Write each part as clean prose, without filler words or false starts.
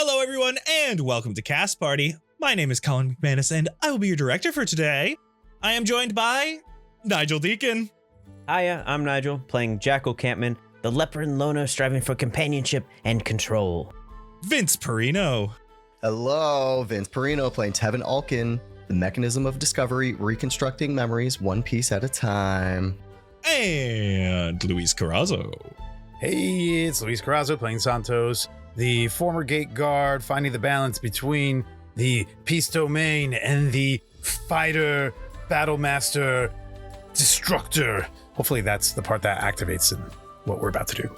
Hello, everyone, and welcome to Cast Party. My name is Colin McManus, and I will be your director for today. I am joined by Nigel Deacon. Hiya, I'm Nigel, playing Jackal Campman, the leper and loner striving for companionship and control. Vince Perino. Hello, Vince Perino playing Tevin Alkin, the mechanism of discovery, reconstructing memories one piece at a time. And Luis Carrazzo. Hey, it's Luis Carrazzo playing Santos, the former gate guard, finding the balance between the peace domain and the fighter, battle master, destructor. Hopefully that's the part that activates in what we're about to do.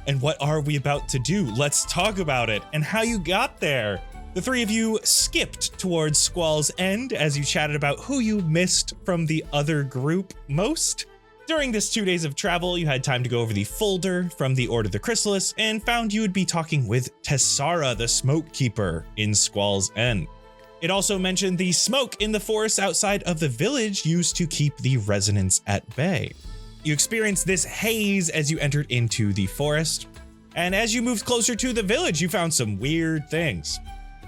And what are we about to do? Let's talk about it and how you got there. The three of you skipped towards Squall's End as you chatted about who you missed from the other group most. During this 2 days of travel, you had time to go over the folder from the Order of the Chrysalis and found you would be talking with Tessara, the Smoke Keeper, in Squall's End. It also mentioned the smoke in the forest outside of the village used to keep the residents at bay. You experienced this haze as you entered into the forest, and as you moved closer to the village, you found some weird things.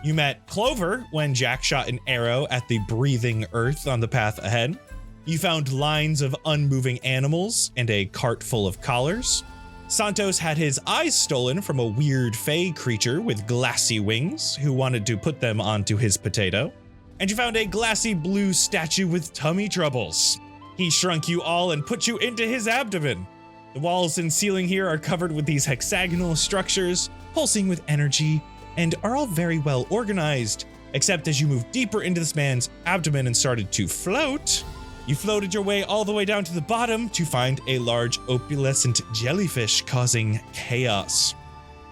You met Clover when Jack shot an arrow at the breathing earth on the path ahead. You found lines of unmoving animals and a cart full of collars. Santos had his eyes stolen from a weird fey creature with glassy wings who wanted to put them onto his potato. And you found a glassy blue statue with tummy troubles. He shrunk you all and put you into his abdomen. The walls and ceiling here are covered with these hexagonal structures, pulsing with energy, and are all very well organized, except as you moved deeper into this man's abdomen and started to float, you floated your way all the way down to the bottom to find a large opalescent jellyfish causing chaos.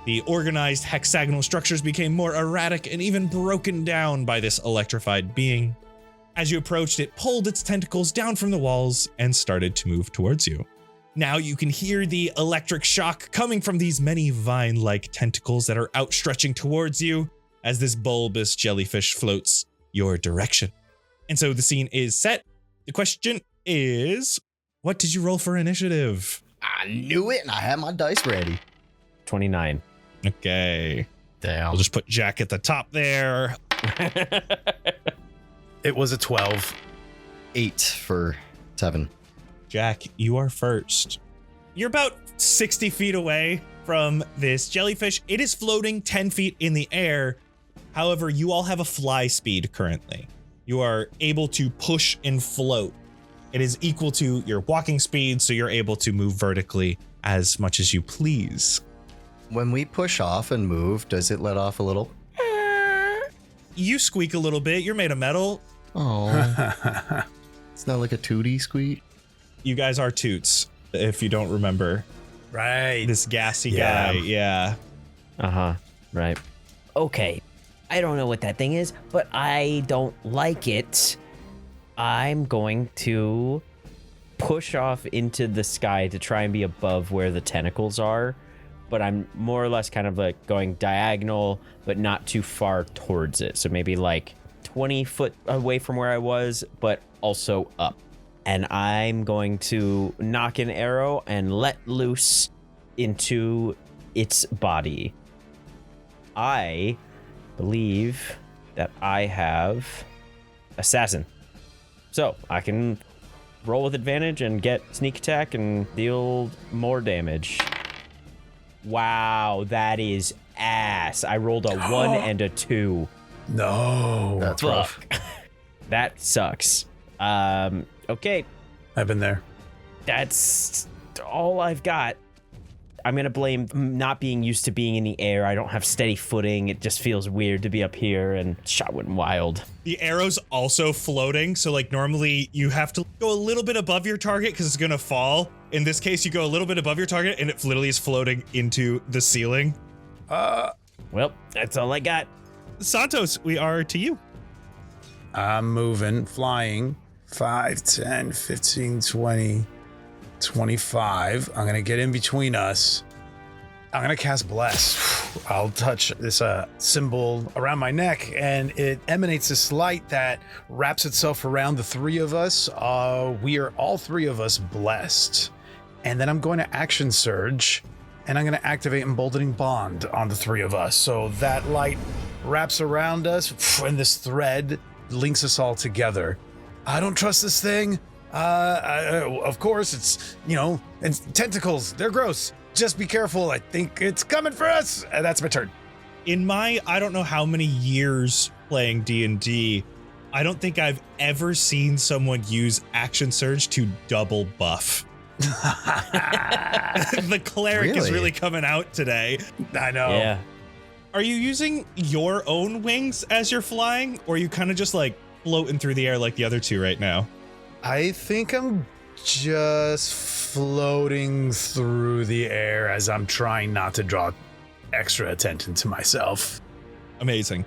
The organized hexagonal structures became more erratic and even broken down by this electrified being. As you approached, it pulled its tentacles down from the walls and started to move towards you. Now you can hear the electric shock coming from these many vine-like tentacles that are outstretching towards you as this bulbous jellyfish floats your direction. And so the scene is set. The question is, what did you roll for initiative? I knew it, and I had my dice ready. 29. Okay. Damn. I'll just put Jack at the top there. It was a 12. 8 for Tevin. Jack, you are first. You're about 60 feet away from this jellyfish. It is floating 10 feet in the air. However, you all have a fly speed currently. You are able to push and float. It is equal to your walking speed, so you're able to move vertically as much as you please. When we push off and move, does it let off a little? You squeak a little bit. You're made of metal. Oh. It's not like a tootie squeak. You guys are toots, if you don't remember. Right. This gassy guy, yeah. Uh-huh, right. Okay, I don't know what that thing is, but I don't like it. I'm going to push off into the sky to try and be above where the tentacles are, but I'm more or less kind of like going diagonal, but not too far towards it. So maybe like 20 foot away from where I was, but also up. And I'm going to knock an arrow and let loose into its body. I believe that I have assassin. So I can roll with advantage and get sneak attack and deal more damage. Wow, that is ass. I rolled a 1 and a 2. No. That's rough. That sucks. Okay. I've been there. That's all I've got. I'm going to blame not being used to being in the air. I don't have steady footing. It just feels weird to be up here, and shot went wild. The arrow's also floating, so like normally you have to go a little bit above your target because it's gonna fall. In this case, you go a little bit above your target and it literally is floating into the ceiling. Well, that's all I got. Santos, we are to you. I'm moving, flying. 5, 10, 15, 20, 25. I'm going to get in between us. I'm going to cast Bless. I'll touch this symbol around my neck, and it emanates this light that wraps itself around the three of us. We are all three of us blessed. And then I'm going to action surge and I'm going to activate Emboldening Bond on the three of us. So that light wraps around us, and this thread links us all together. I don't trust this thing. Of course, it's tentacles. They're gross. Just be careful. I think it's coming for us. And that's my turn. In my, I don't know how many years playing D&D, I don't think I've ever seen someone use Action Surge to double buff. The cleric is really coming out today. I know. Yeah. Are you using your own wings as you're flying, or are you kind of just like floating through the air like the other two right now? I think I'm just floating through the air as I'm trying not to draw extra attention to myself. Amazing.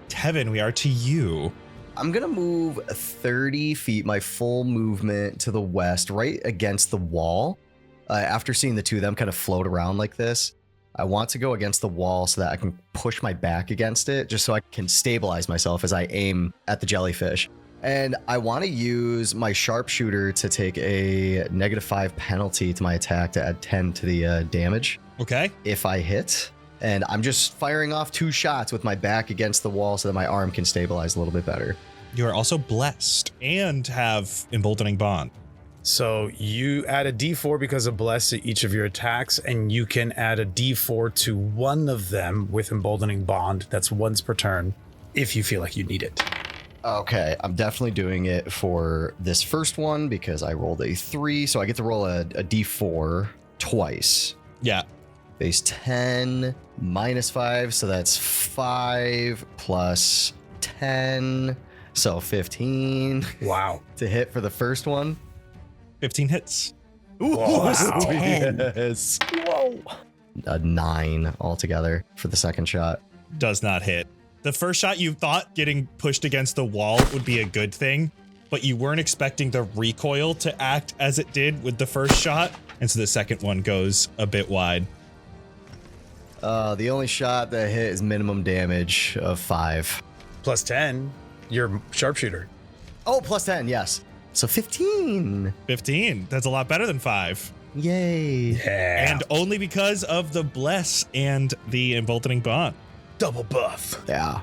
Tevin, we are to you. I'm going to move 30 feet, my full movement to the west, right against the wall. After seeing the two of them kind of float around like this, I want to go against the wall so that I can push my back against it, just so I can stabilize myself as I aim at the jellyfish. And I want to use my sharpshooter to take a -5 penalty to my attack to add 10 to the damage. Okay. If I hit. And I'm just firing off 2 shots with my back against the wall so that my arm can stabilize a little bit better. You are also blessed and have Emboldening Bond. So you add a d4 because of bless to each of your attacks, and you can add a d4 to one of them with Emboldening Bond. That's once per turn if you feel like you need it. Okay, I'm definitely doing it for this first one because I rolled a 3, so I get to roll a d4 twice. Yeah. Base 10 -5, so that's 5 plus 10, so 15. Wow. To hit for the first one. 15 hits. Wow. Yes. Whoa. A 9 altogether for the second shot. Does not hit. The first shot you thought getting pushed against the wall would be a good thing, but you weren't expecting the recoil to act as it did with the first shot, and so the second one goes a bit wide. The only shot that hit is minimum damage of 5. Plus 10, you're sharpshooter. Oh, plus 10, yes. So 15. 15. That's a lot better than 5. Yay. Yeah. And only because of the bless and the Emboldening Bond. double buff. Yeah.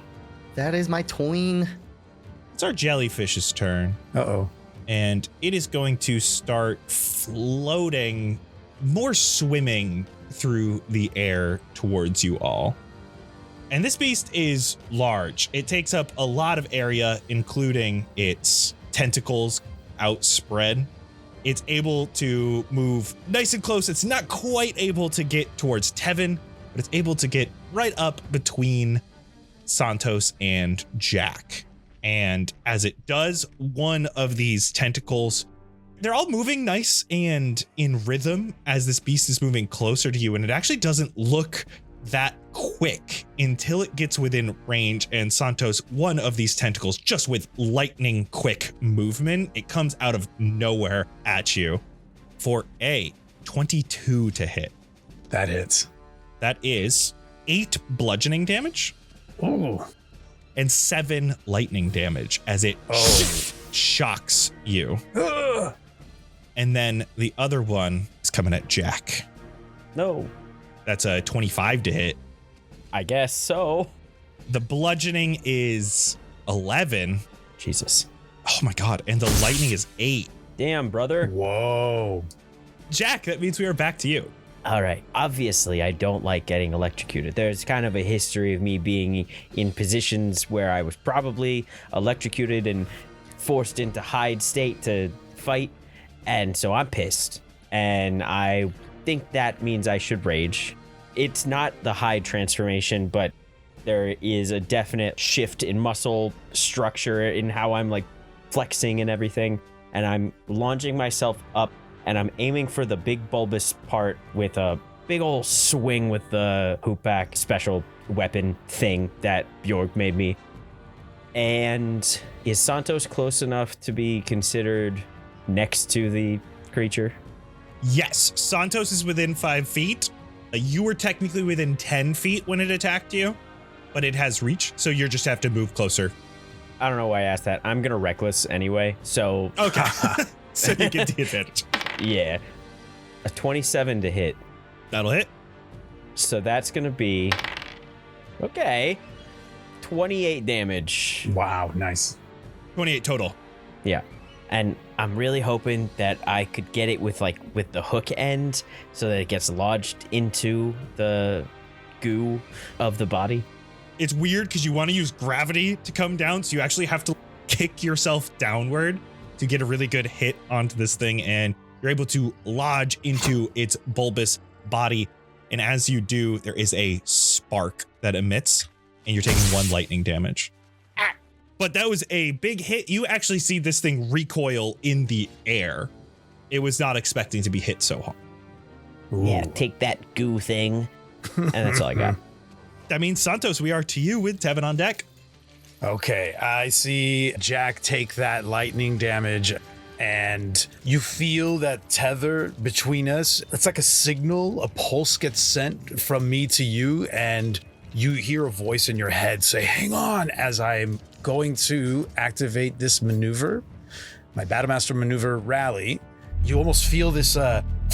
That is my tween. It's our jellyfish's turn. Uh-oh. And it is going to start floating, more swimming through the air towards you all. And this beast is large. It takes up a lot of area, including its tentacles outspread. It's able to move nice and close. It's not quite able to get towards Tevin, but it's able to get right up between Santos and Jack. And as it does, one of these tentacles, they're all moving nice and in rhythm as this beast is moving closer to you. And it actually doesn't look that quick until it gets within range. And Santos, one of these tentacles, just with lightning quick movement, it comes out of nowhere at you for a 22 to hit. That hits. That is 8 bludgeoning damage. Ooh. And 7 lightning damage as it shocks you. Ugh. And then the other one is coming at Jack. No. That's a 25 to hit. I guess so. The bludgeoning is 11. Jesus. Oh my God. And the lightning is 8. Damn, brother. Whoa. Jack, that means we are back to you. All right. Obviously, I don't like getting electrocuted. There's kind of a history of me being in positions where I was probably electrocuted and forced into hide state to fight. And so I'm pissed. And I think that means I should rage. It's not the hide transformation, but there is a definite shift in muscle structure in how I'm like flexing and everything. And I'm launching myself up. And I'm aiming for the big bulbous part with a big old swing with the hoopback special weapon thing that Björg made me. And is Santos close enough to be considered next to the creature? Yes, Santos is within 5 feet. You were technically within 10 feet when it attacked you, but it has reach, so you just have to move closer. I don't know why I asked that. I'm going to reckless anyway, so... Okay, so you get the advantage. Yeah. A 27 to hit. That'll hit. So that's going to be, okay, 28 damage. Wow, nice. 28 total. Yeah. And I'm really hoping that I could get it with the hook end so that it gets lodged into the goo of the body. It's weird because you want to use gravity to come down, so you actually have to kick yourself downward to get a really good hit onto this thing, and you're able to lodge into its bulbous body. And as you do, there is a spark that emits, and you're taking 1 lightning damage. But that was a big hit. You actually see this thing recoil in the air. It was not expecting to be hit so hard. Ooh. Yeah, take that goo thing. And that's all I got. That means, Santos, we are to you with Tevin on deck. Okay, I see Jack take that lightning damage, and you feel that tether between us. It's like a signal, a pulse gets sent from me to you, and you hear a voice in your head say, hang on, as I'm going to activate this maneuver, my Battlemaster maneuver rally. You almost feel this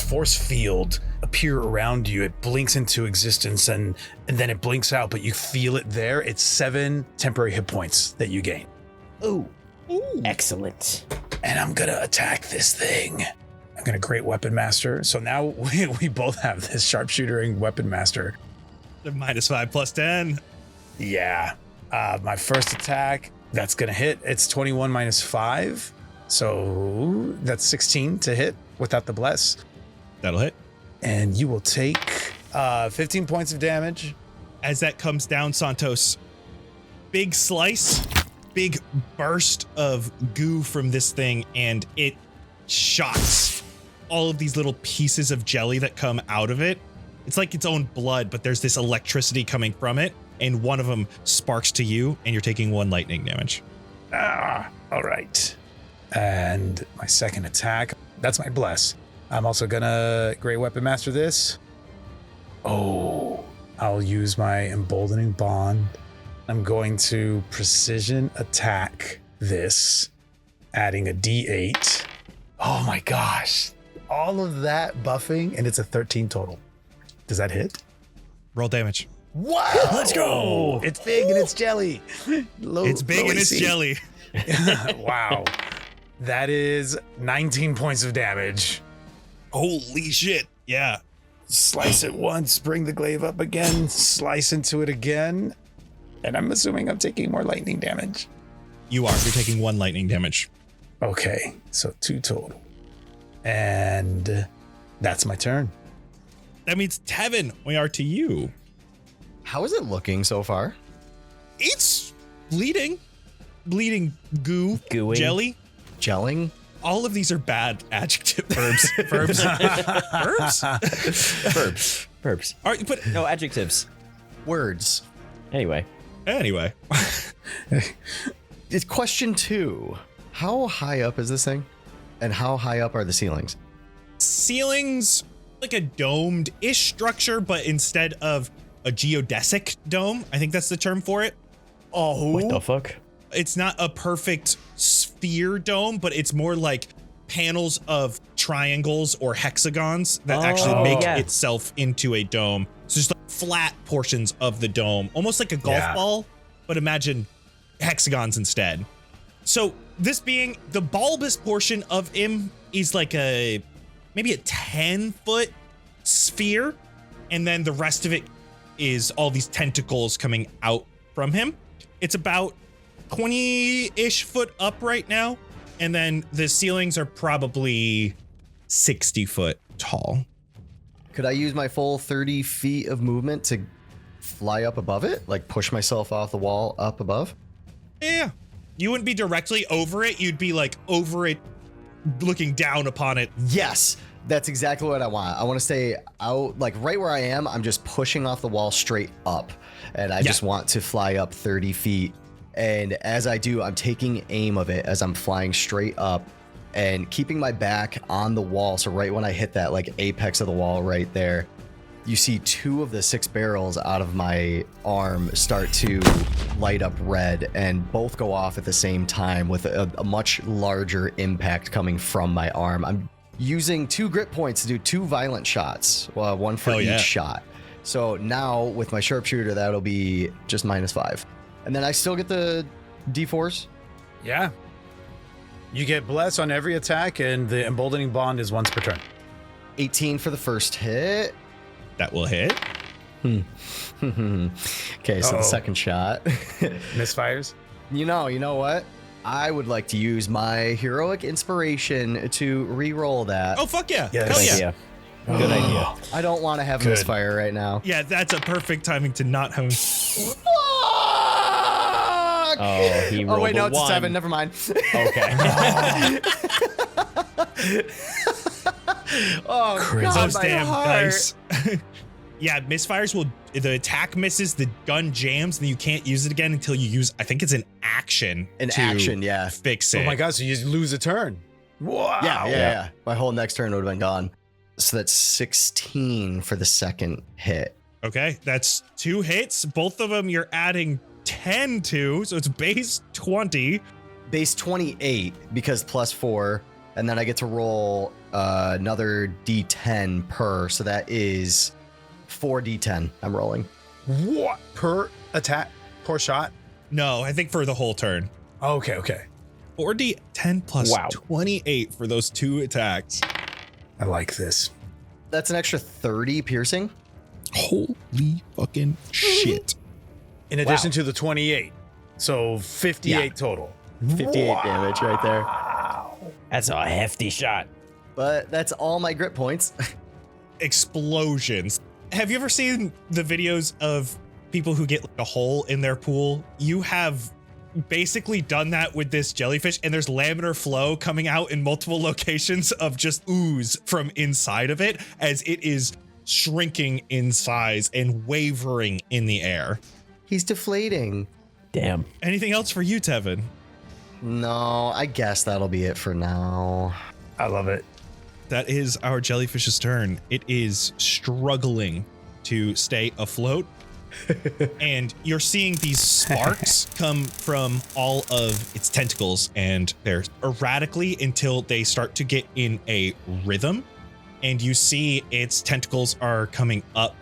force field appear around you. It blinks into existence and then it blinks out, but you feel it there. It's 7 temporary hit points that you gain. Ooh. Excellent. And I'm gonna attack this thing. I'm gonna Great Weapon Master. So now we both have this sharpshooter and Weapon Master. The -5 plus 10. Yeah. My first attack, that's gonna hit. It's 21 minus 5. So that's 16 to hit without the bless. That'll hit. And you will take 15 points of damage. As that comes down, Santos, big slice, big burst of goo from this thing, and it shots all of these little pieces of jelly that come out of it. It's like its own blood, but there's this electricity coming from it, and one of them sparks to you, and you're taking 1 lightning damage. All right. And my second attack, that's my bless. I'm also gonna Great Weapon Master this. Oh, I'll use my Emboldening Bond. I'm going to precision attack this, adding a D8. Oh my gosh. All of that buffing, and it's a 13 total. Does that hit? Roll damage. Wow! Let's go! It's big and it's jelly. It's big and it's jelly. Wow. That is 19 points of damage. Holy shit. Yeah. Slice it once, bring the glaive up again, slice into it again. And I'm assuming I'm taking more lightning damage. You are. You're taking 1 lightning damage. Okay, so 2 total. And that's my turn. That means, Tevin, we are to you. How is it looking so far? It's bleeding. Bleeding goo. Gooing. Jelly. Gelling? All of these are bad adjective verbs. Verbs. Verbs. All right, but No adjectives. Words. Anyway. It's question 2. How high up is this thing? And how high up are the ceilings? ceilings like a domed-ish structure, but instead of a geodesic dome, I think that's the term for it. Oh, What the fuck? It's not a perfect sphere dome, but it's more like panels of triangles or hexagons that actually make itself into a dome. So just like flat portions of the dome, almost like a golf ball, but imagine hexagons instead. So this being the bulbous portion of him is like maybe a 10-foot sphere, and then the rest of it is all these tentacles coming out from him. It's about 20-ish foot up right now, and then the ceilings are probably 60 foot tall. could I use my full 30 feet of movement to fly up above it? Like push myself off the wall up above? Yeah. You wouldn't be directly over it. You'd be like over it, looking down upon it. Yes, that's exactly what I want. I want to stay out, like right where I am. I'm just pushing off the wall straight up, and I just want to fly up 30 feet. And as I do, I'm taking aim of it as I'm flying straight up and keeping my back on the wall. So right when I hit that like apex of the wall right there, you see 2 of the 6 barrels out of my arm start to light up red, and both go off at the same time with a much larger impact coming from my arm. I'm using 2 grit points to do 2 violent shots, one for each shot. So now with my sharpshooter, that'll be just -5. And then I still get the D4s? Yeah. You get bless on every attack, and the emboldening bond is once per turn. 18 for the first hit. That will hit. Okay, so the Uh-oh. second shot. Misfires? You know what? I would like to use my heroic inspiration to re-roll that. Oh, fuck yeah. Yes. Hell Good yeah. idea. Good idea. I don't want to have Good. misfire right now. Yeah, that's a perfect timing to not have. Fuck! Oh, he rolled wait, no, a it's a 1. 7. Never mind. Okay. Oh, Crazy. God, Those my damn heart. dice. Yeah, misfires will. The attack misses, the gun jams, and you can't use it again until you use. I think it's an action. An to action, yeah. Fix it. Oh my god, so you lose a turn. Wow. Yeah. My whole next turn would have been gone. So that's 16 for the second hit. Okay, that's 2 hits. Both of them you're adding 10 to, so it's base 20. Base 28 because +4, and then I get to roll another D10 per, so that is 4D10 I'm rolling. What? Per attack? Per shot? No, I think for the whole turn. Okay. 4d10 plus Wow. 28 for those 2 attacks. I like this. That's an extra 30 piercing. Holy fucking shit. In addition to the 28. So 58 total. 58 damage right there. That's a hefty shot. But that's all my grip points. Explosions. Have you ever seen the videos of people who get like a hole in their pool? You have basically done that with this jellyfish, and there's laminar flow coming out in multiple locations of just ooze from inside of it as it is shrinking in size and wavering in the air. He's deflating. Damn. Anything else for you, Tevin? No, I guess that'll be it for now. I love it. That is our jellyfish's turn. It is struggling to stay afloat. And you're seeing these sparks come from all of its tentacles, and they're erratically until they start to get in a rhythm. And you see its tentacles are coming up,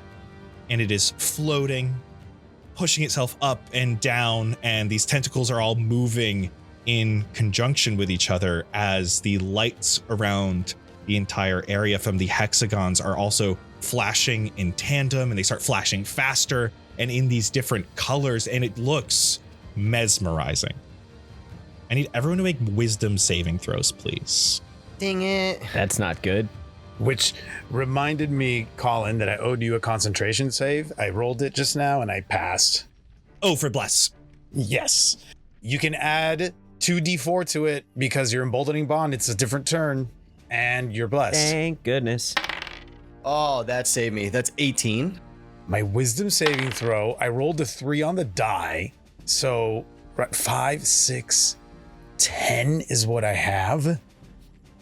and it is floating, pushing itself up and down, and these tentacles are all moving in conjunction with each other as the lights around the entire area from the hexagons are also flashing in tandem, and they start flashing faster and in these different colors, and it looks mesmerizing. I need everyone to make wisdom saving throws, please. Dang it. That's not good. Which reminded me, Colin, that I owed you a concentration save. I rolled it just now and I passed. Oh, for bless. Yes. You can add 2d4 to it because your emboldening bond, it's a different turn, and you're blessed. Thank goodness. Oh, that saved me. That's 18. My wisdom saving throw, I rolled a 3 on the die. So 5, 6, 10 is what I have. I'm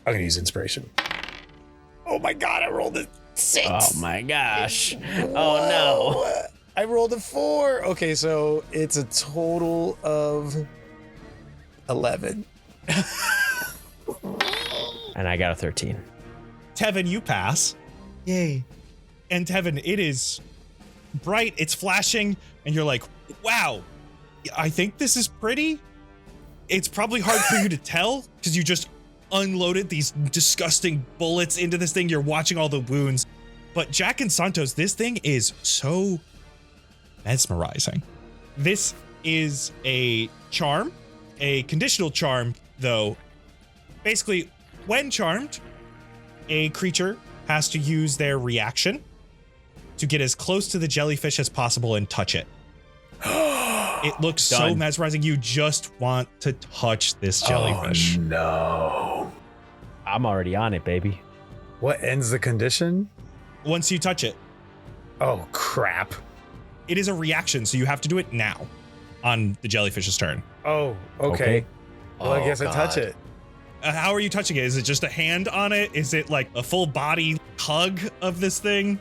going to use inspiration. Oh my God, I rolled a 6. Oh my gosh. Oh no. I rolled a 4. Okay, so it's a total of 11. And I got a 13. Tevin, you pass. Yay. And Tevin, it is bright, it's flashing, and you're like, wow, I think this is pretty. It's probably hard for you to tell because you just unloaded these disgusting bullets into this thing. You're watching all the wounds. But Jack and Santos, this thing is so mesmerizing. This is a charm, a conditional charm, though. Basically, when charmed, a creature has to use their reaction to get as close to the jellyfish as possible and touch it. It looks so Done. mesmerizing. You just want to touch this jellyfish. Oh, no. I'm already on it, baby. What ends the condition? Once you touch it, Oh, crap. it is a reaction, so you have to do it now on the jellyfish's turn. Oh, okay. Okay. Well, I Oh, guess I touch God. it. How are you touching it? Is it just a hand on it? Is it like a full body hug of this thing?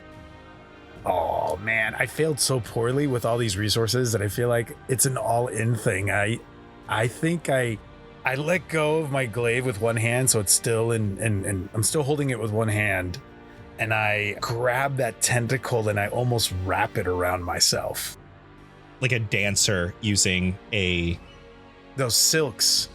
Oh, man. I failed so poorly with all these resources that I feel like it's an all-in thing. I think I let go of my glaive with one hand, so it's still and I'm still holding it with one hand. and I grab that tentacle and I almost wrap it around myself. Like a dancer using a... Those silks.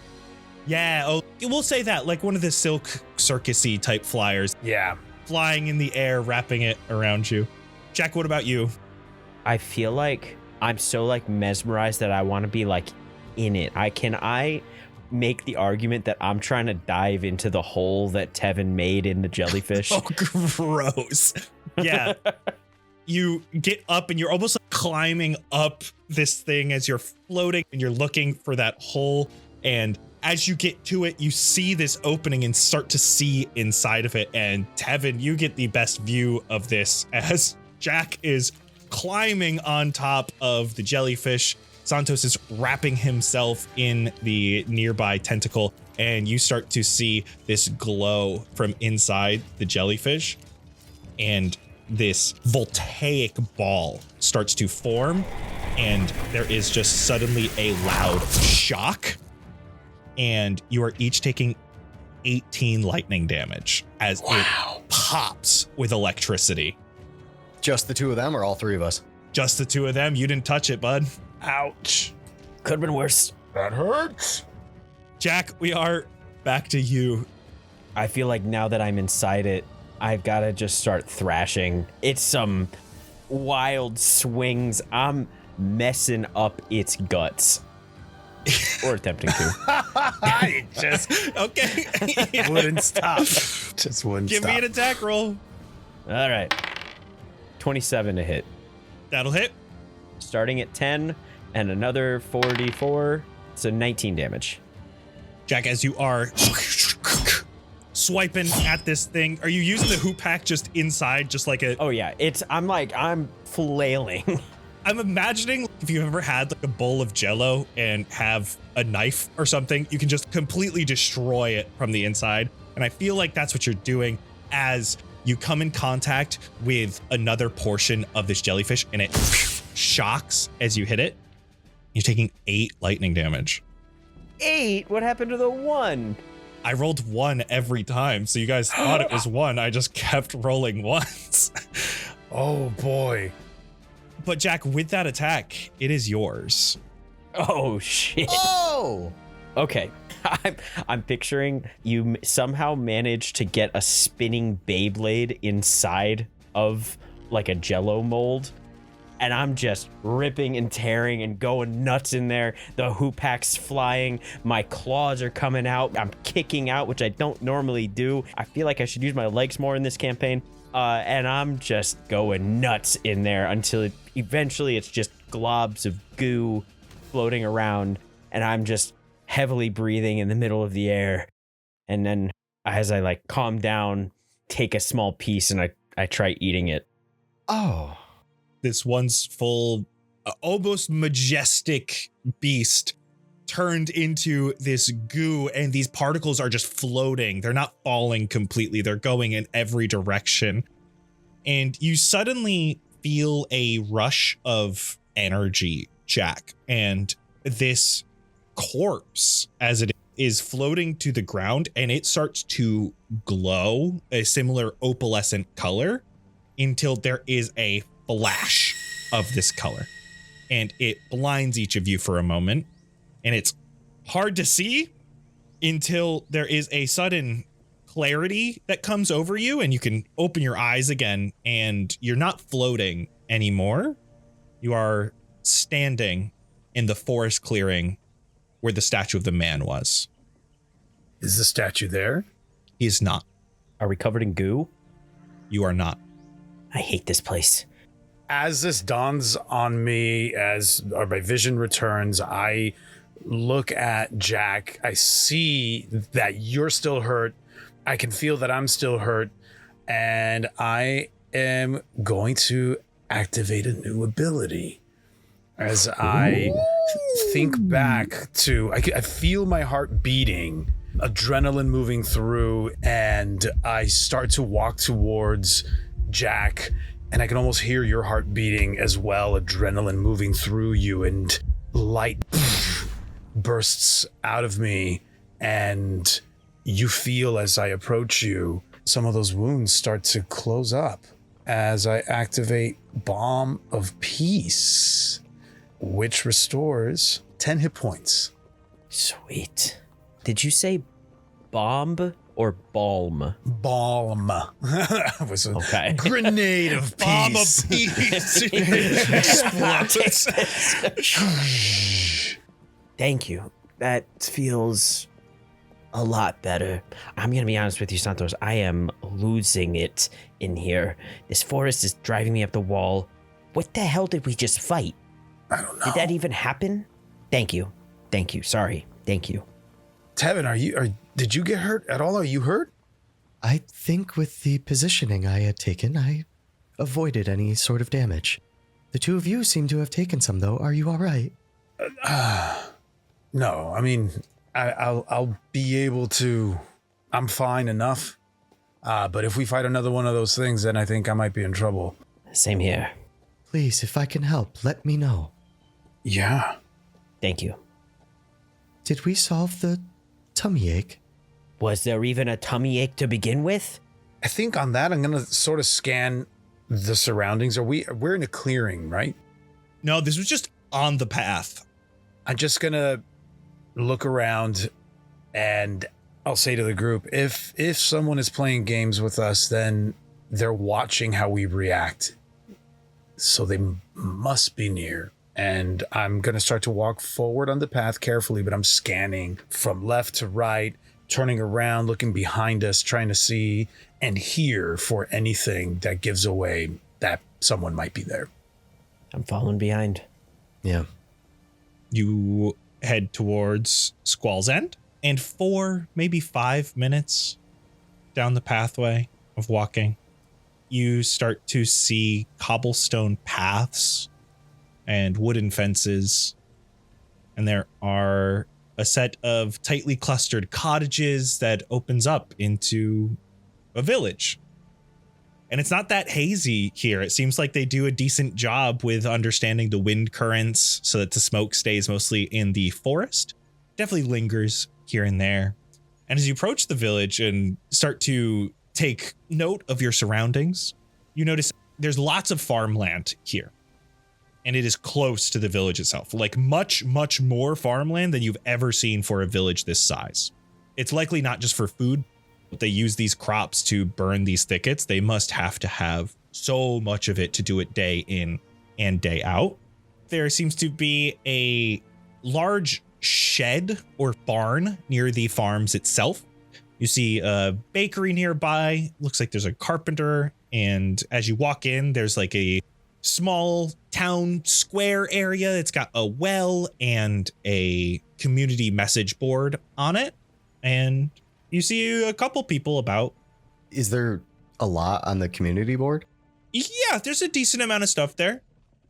Yeah, oh, we'll say that, like one of the silk circus-y type flyers. Yeah. Flying in the air, wrapping it around you. Jack, what about you? I feel like I'm so like mesmerized that I want to be like in it. I make the argument that I'm trying to dive into the hole that Tevin made in the jellyfish. Oh, gross. Yeah. You get up and you're almost like climbing up this thing as you're floating and you're looking for that hole. And as you get to it, you see this opening and start to see inside of it. And Tevin, you get the best view of this as Jack is climbing on top of the jellyfish. Santos is wrapping himself in the nearby tentacle, and you start to see this glow from inside the jellyfish, and this voltaic ball starts to form, and there is just suddenly a loud shock, and you are each taking 18 lightning damage as it pops with electricity. Just the two of them or all three of us? Just the two of them. You didn't touch it, bud. Ouch. Could have been worse. That hurts. Jack, we are back to you. I feel like now that I'm inside it, I've got to just start thrashing. It's some wild swings. I'm messing up its guts. Or attempting to. I just Okay. wouldn't stop. Just wouldn't Give stop. me an attack roll. All right. 27 to hit. That'll hit. Starting at 10 and another 44. So 19 damage. Jack, as you are swiping at this thing, are you using the hoop pack just inside, just like a... Oh yeah, I'm flailing. I'm imagining if you've ever had like a bowl of Jell-O and have a knife or something, you can just completely destroy it from the inside. And I feel like that's what you're doing as you come in contact with another portion of this jellyfish, and it shocks as you hit it. You're taking 8 lightning damage. 8? What happened to the 1? I rolled 1 every time, so you guys thought it was 1. I just kept rolling ones. Oh boy. But Jack, with that attack, it is yours. Oh shit. Oh! Okay. I'm picturing you somehow managed to get a spinning Beyblade inside of like a Jell-O mold, and I'm just ripping and tearing and going nuts in there. The hoop pack's flying, my claws are coming out, I'm kicking out, which I don't normally do. I feel like I should use my legs more in this campaign, and I'm just going nuts in there until eventually it's just globs of goo floating around, and I'm just heavily breathing in the middle of the air. And then as I like calm down, take a small piece and I try eating it. Oh. This once full, almost majestic beast turned into this goo, and these particles are just floating. They're not falling completely. They're going in every direction. And you suddenly feel a rush of energy, Jack. And this corpse, as it is floating to the ground, and it starts to glow a similar opalescent color until there is a flash of this color, and it blinds each of you for a moment, and it's hard to see until there is a sudden clarity that comes over you, and you can open your eyes again, and you're not floating anymore. You are standing in the forest clearing where the statue of the man was. Is the statue there? He is not. Are we covered in goo? You are not. I hate this place. As this dawns on me, or my vision returns, I look at Jack. I see that you're still hurt. I can feel that I'm still hurt. And I am going to activate a new ability. As I think back to, I feel my heart beating, adrenaline moving through, and I start to walk towards Jack, and I can almost hear your heart beating as well, adrenaline moving through you, and light bursts out of me, and you feel as I approach you some of those wounds start to close up as I activate Balm of Peace, which restores 10 hit points. Sweet. Did you say bomb or balm? Balm. It was a Okay. grenade of peace. Bomb of peace. Explodes. Thank you. That feels a lot better. I'm going to be honest with you, Santos. I am losing it in here. This forest is driving me up the wall. What the hell did we just fight? I don't know. Did that even happen? Thank you. Thank you. Sorry. Thank you. Tevin, did you get hurt at all? Are you hurt? I think with the positioning I had taken, I avoided any sort of damage. The two of you seem to have taken some, though. Are you all right? No, I mean, I'll be able to. I'm fine enough. But if we fight another one of those things, then I think I might be in trouble. Same here. Please, if I can help, let me know. Yeah. Thank you. Did we solve the tummy ache? Was there even a tummy ache to begin with? I think on that, I'm gonna sort of scan the surroundings. We're in a clearing, right? No, this was just on the path. I'm just gonna look around, and I'll say to the group, if someone is playing games with us, then they're watching how we react. So they must be near. And I'm going to start to walk forward on the path carefully, but I'm scanning from left to right, turning around, looking behind us, trying to see and hear for anything that gives away that someone might be there. I'm following behind. Yeah. You head towards Squall's End, and 4, maybe 5 minutes down the pathway of walking, you start to see cobblestone paths and wooden fences, and there are a set of tightly clustered cottages that opens up into a village. And it's not that hazy here. It seems like they do a decent job with understanding the wind currents so that the smoke stays mostly in the forest. Definitely lingers here and there. And as you approach the village and start to take note of your surroundings, you notice there's lots of farmland here. And it is close to the village itself, like much, much more farmland than you've ever seen for a village this size. It's likely not just for food. They use these crops to burn these thickets. They must have to have so much of it to do it day in and day out. There seems to be a large shed or barn near the farms itself. You see a bakery nearby. Looks like there's a carpenter. And as you walk in, there's like a small town square area. It's got a well and a community message board on it. And you see a couple people about. Is there a lot on the community board? Yeah, there's a decent amount of stuff there.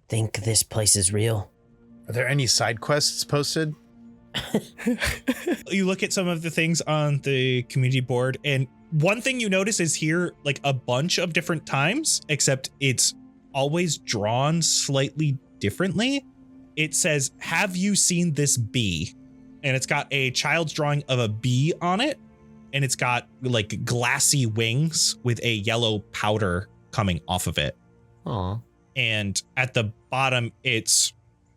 Think this place is real? Are there any side quests posted? You look at some of the things on the community board, and one thing you notice is here like a bunch of different times, except it's always drawn slightly differently. It says, "Have you seen this bee?" And it's got a child's drawing of a bee on it, and it's got like glassy wings with a yellow powder coming off of it. Aw. And at the bottom it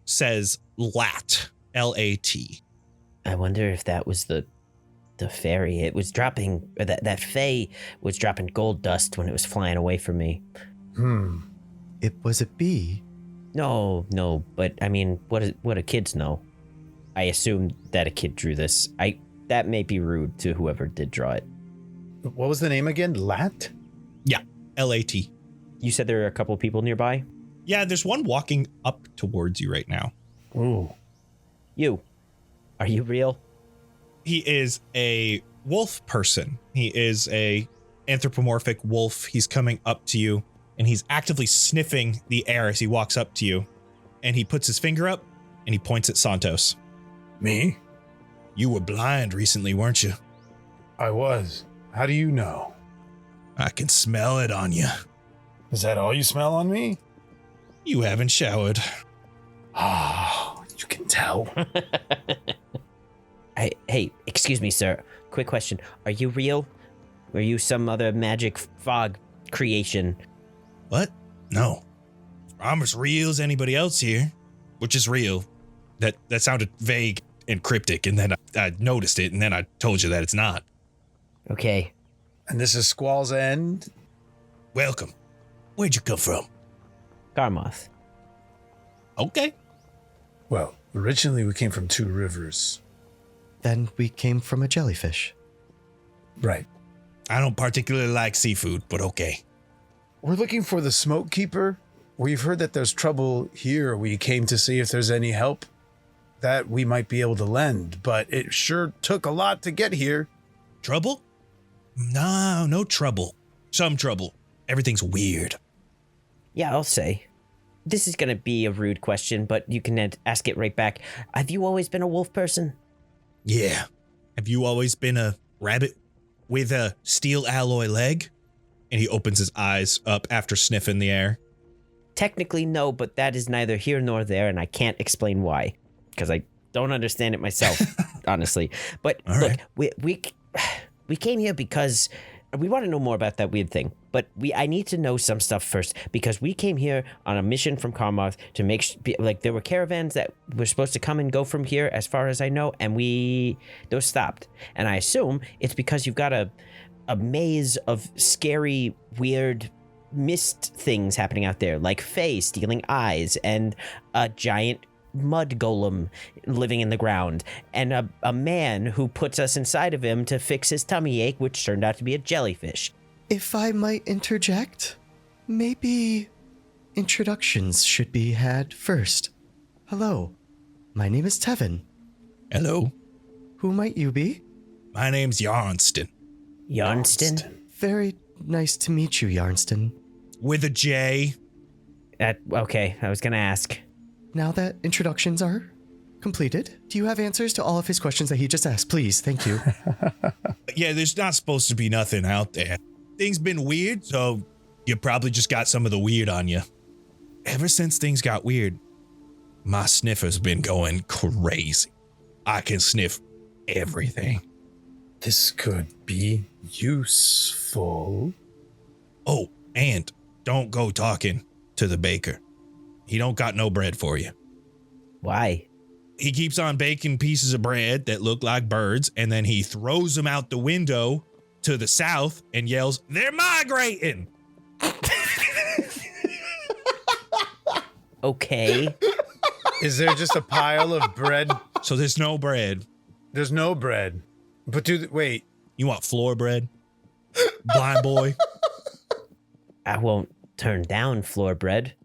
says LAT, L-A-T. I wonder if that was the fairy. It was dropping, or that fae was dropping gold dust when it was flying away from me. It was a bee. No, but I mean, what do kids know? I assume that a kid drew this. That may be rude to whoever did draw it. What was the name again? Lat? Yeah, L-A-T. You said there are a couple people nearby? Yeah, there's one walking up towards you right now. Ooh. You. Are you real? He is a wolf person. He is a anthropomorphic wolf. He's coming up to you, and he's actively sniffing the air as he walks up to you. And he puts his finger up, and he points at Santos. Me? You were blind recently, weren't you? I was. How do you know? I can smell it on you. Is that all you smell on me? You haven't showered. Ah, you can tell. Hey, excuse me, sir. Quick question. Are you real? Are you some other magic fog creation? What? No. I'm as real as anybody else here, which is real. That sounded vague and cryptic, and then I noticed it, and then I told you that it's not. Okay. And this is Squall's End? Welcome. Where'd you come from? Garmoth. Okay. Well, originally we came from Two Rivers. Then we came from a jellyfish. Right. I don't particularly like seafood, but okay. We're looking for the Smoke Keeper. We've heard that there's trouble here. We came to see if there's any help that we might be able to lend, but it sure took a lot to get here. Trouble? No trouble. Some trouble. Everything's weird. Yeah, I'll say. This is going to be a rude question, but you can ask it right back. Have you always been a wolf person? Yeah. Have you always been a rabbit with a steel alloy leg? And he opens his eyes up after sniffing the air. Technically, no, but that is neither here nor there, and I can't explain why, because I don't understand it myself, honestly. But All look, right. we came here because we want to know more about that weird thing. But I need to know some stuff first, because we came here on a mission from Karmoth to make there were caravans that were supposed to come and go from here, as far as I know, and those stopped. And I assume it's because you've got a maze of scary, weird mist things happening out there, like Fae stealing eyes and a giant mud golem living in the ground and a man who puts us inside of him to fix his tummy ache, which turned out to be a jellyfish. If I might interject, maybe introductions should be had first. Hello, my name is Tevin. Hello. Who might you be? My name's Yarnston. Yarnston? Very nice to meet you, Yarnston. With a J. Okay, I was gonna ask. Now that introductions are completed, do you have answers to all of his questions that he just asked? Please, thank you. Yeah, there's not supposed to be nothing out there. Things been weird, so you probably just got some of the weird on you. Ever since things got weird, my sniffer's been going crazy. I can sniff everything. This could be useful. Oh, and don't go talking to the baker. He don't got no bread for you. Why? He keeps on baking pieces of bread that look like birds, and then he throws them out the window to the south and yells, "They're migrating!" Okay. Is there just a pile of bread? So there's no bread. There's no bread. But wait. You want floor bread? Blind boy? I won't turn down floor bread.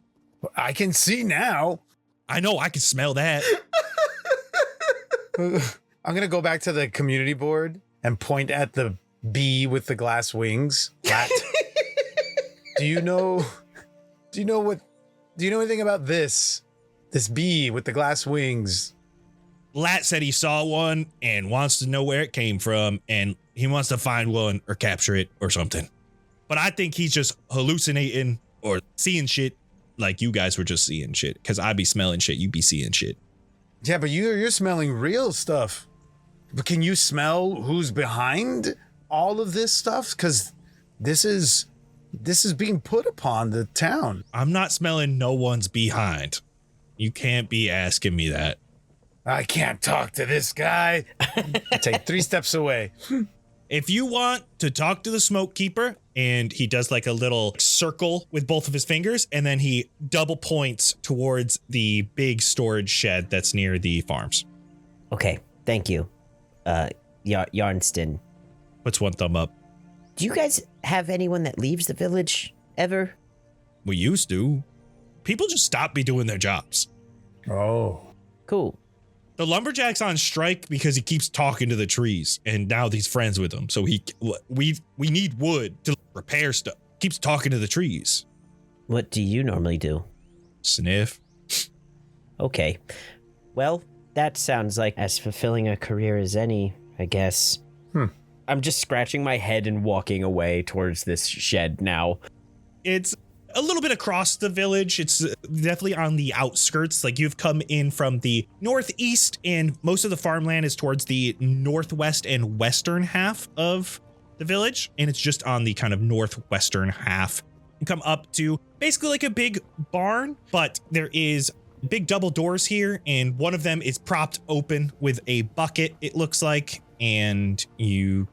I can see now. I know, I can smell that. I'm going to go back to the community board and point at the bee with the glass wings. Lat. Do you know anything about this bee with the glass wings? Lat said he saw one and wants to know where it came from, and he wants to find one or capture it or something. But I think he's just hallucinating or seeing shit like you guys were just seeing shit. Because I be smelling shit, you be seeing shit. Yeah, but you're smelling real stuff. But can you smell who's behind all of this stuff? Because this is being put upon the town. I'm not smelling no one's behind. You can't be asking me that. I can't talk to this guy. Take 3 steps away. If you want to talk to the smoke keeper, and he does like a little circle with both of his fingers, and then he double points towards the big storage shed that's near the farms. Okay, thank you. Yarnston. Puts one thumb up. Do you guys have anyone that leaves the village ever? We used to. People just stopped be doing their jobs. Oh. Cool. The lumberjack's on strike because he keeps talking to the trees, and now he's friends with them. So we need wood to repair stuff. Keeps talking to the trees. What do you normally do? Sniff. Okay. Well, that sounds like as fulfilling a career as any, I guess. I'm just scratching my head and walking away towards this shed now. It's a little bit across the village. It's definitely on the outskirts. Like, you've come in from the northeast, and most of the farmland is towards the northwest and western half of the village, and it's just on the kind of northwestern half. You come up to basically like a big barn, but there is big double doors here, and one of them is propped open with a bucket, it looks like, and you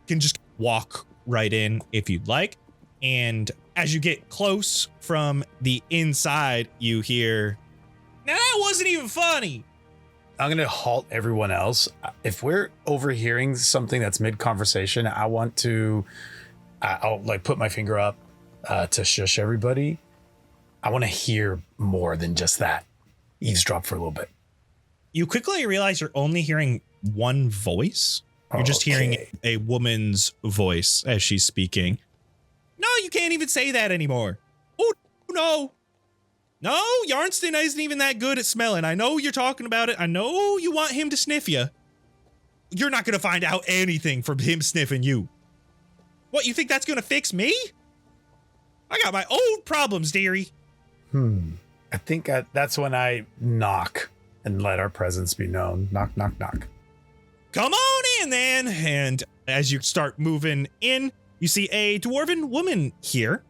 can just walk right in if you'd like. And as you get close from the inside, you hear, "Now that wasn't even funny." I'm going to halt everyone else. If we're overhearing something that's mid-conversation, I want to, I'll like put my finger up to shush everybody. I want to hear more than just that. Eavesdrop for a little bit. You quickly realize you're only hearing one voice. You're just hearing a woman's voice as she's speaking. "No, you can't even say that anymore. Oh, no. No, Yarnston isn't even that good at smelling. I know you're talking about it. I know you want him to sniff you. You're not going to find out anything from him sniffing you. What, you think that's going to fix me? I got my own problems, dearie." I think that's when I knock and let our presence be known. Knock, knock, knock. "Come on in then." And as you start moving in, you see a dwarven woman here.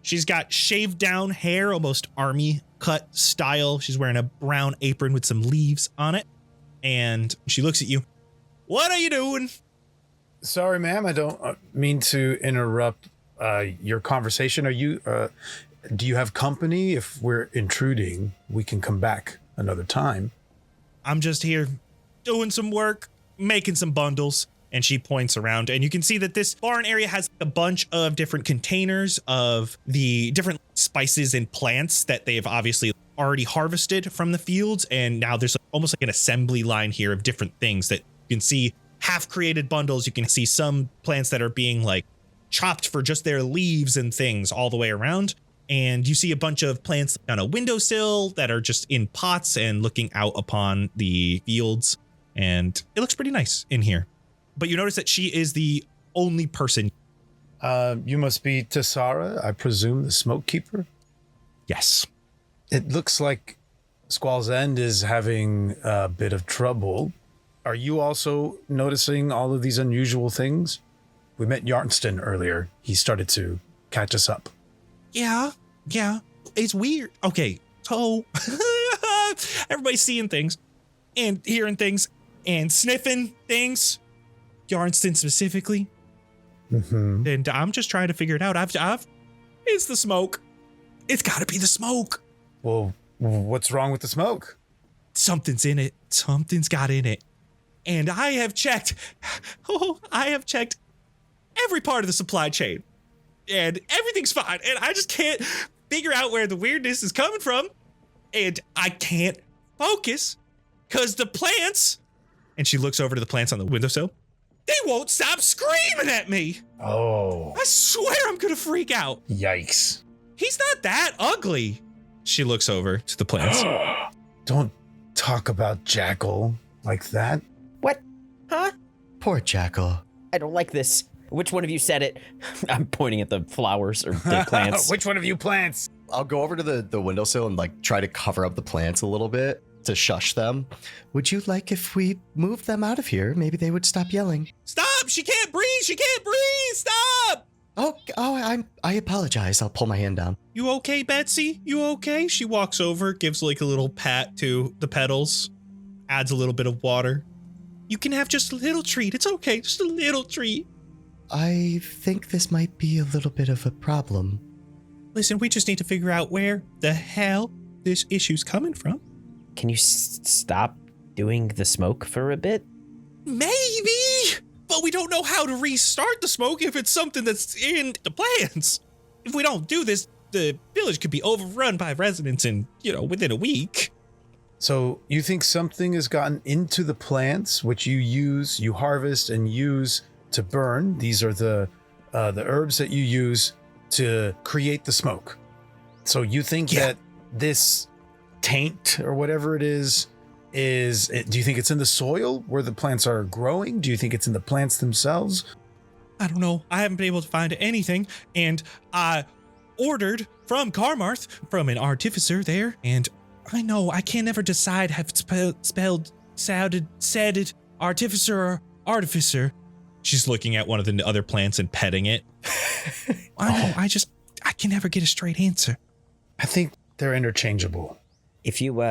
She's got shaved down hair, almost army cut style. She's wearing a brown apron with some leaves on it. And she looks at you. "What are you doing?" Sorry, ma'am. I don't mean to interrupt your conversation. Do you have company? If we're intruding, we can come back another time. "I'm just here doing some work, making some bundles." And she points around, and you can see that this barn area has a bunch of different containers of the different spices and plants that they've obviously already harvested from the fields. And now there's almost like an assembly line here of different things that you can see half created bundles. You can see some plants that are being like chopped for just their leaves and things all the way around. And you see a bunch of plants on a windowsill that are just in pots and looking out upon the fields. And it looks pretty nice in here. But you notice that she is the only person. You must be Tessara, I presume, the smoke keeper? Yes. It looks like Squall's End is having a bit of trouble. Are you also noticing all of these unusual things? We met Yarnston earlier. He started to catch us up. Yeah. It's weird. Okay, so everybody's seeing things and hearing things and sniffing things. Yarnston specifically. And I'm just trying to figure it out. It's the smoke. It's got to be the smoke. Well, what's wrong with the smoke? Something's in it. Something's got in it. And I have checked every part of the supply chain. And everything's fine. And I just can't figure out where the weirdness is coming from. And I can't focus because the plants, and she looks over to the plants on the windowsill, they won't stop screaming at me. Oh. I swear I'm going to freak out. Yikes. He's not that ugly. She looks over to the plants. Don't talk about Jackal like that. What? Huh? Poor Jackal. I don't like this. Which one of you said it? I'm pointing at the flowers or the plants. Which one of you plants? I'll go over to the windowsill and like try to cover up the plants a little bit to shush them. Would you like if we moved them out of here? Maybe they would stop yelling. Stop! She can't breathe! She can't breathe! Stop! I apologize. I'll pull my hand down. You okay, Betsy? You okay? She walks over, gives like a little pat to the petals, adds a little bit of water. You can have just a little treat. It's okay. Just a little treat. I think this might be a little bit of a problem. Listen, we just need to figure out where the hell this issue's coming from. Can you stop doing the smoke for a bit? Maybe, but we don't know how to restart the smoke if it's something that's in the plans. If we don't do this, the village could be overrun by residents in, within a week. So you think something has gotten into the plants, which you harvest and use to burn. These are the herbs that you use to create the smoke. So you think that this taint or whatever it is, do you think it's in the soil where the plants are growing? Do you think it's in the plants themselves? I don't know. I haven't been able to find anything. And I ordered from Carmarth, from an artificer there. And I know I can't ever decide have spelled, sounded, said artificer or artificer. She's looking at one of the other plants and petting it. I know, I can never get a straight answer. I think they're interchangeable. If you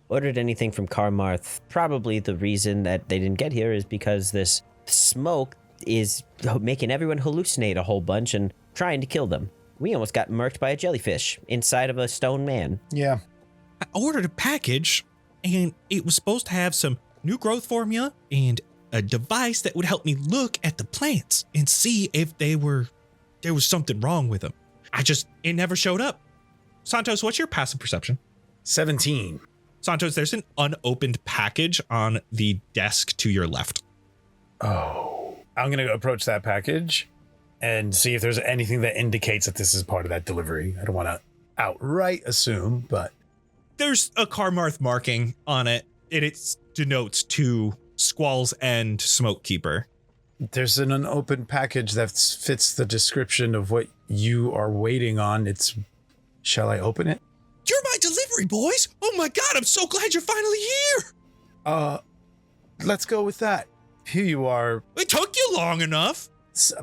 ordered anything from Karmarth, probably the reason that they didn't get here is because this smoke is making everyone hallucinate a whole bunch and trying to kill them. We almost got murked by a jellyfish inside of a stone man. Yeah. I ordered a package, and it was supposed to have some new growth formula and a device that would help me look at the plants and see if there was something wrong with them. It never showed up. Santos, what's your passive perception? 17. Santos, there's an unopened package on the desk to your left. Oh. I'm going to approach that package and see if there's anything that indicates that this is part of that delivery. I don't want to outright assume, but... There's a Karmarth marking on it, and it denotes to Squall's End Smokekeeper. There's an unopened package that fits the description of what you are waiting on. Shall I open it? You're my delivery, boys! Oh my god, I'm so glad you're finally here! Let's go with that. Here you are. It took you long enough.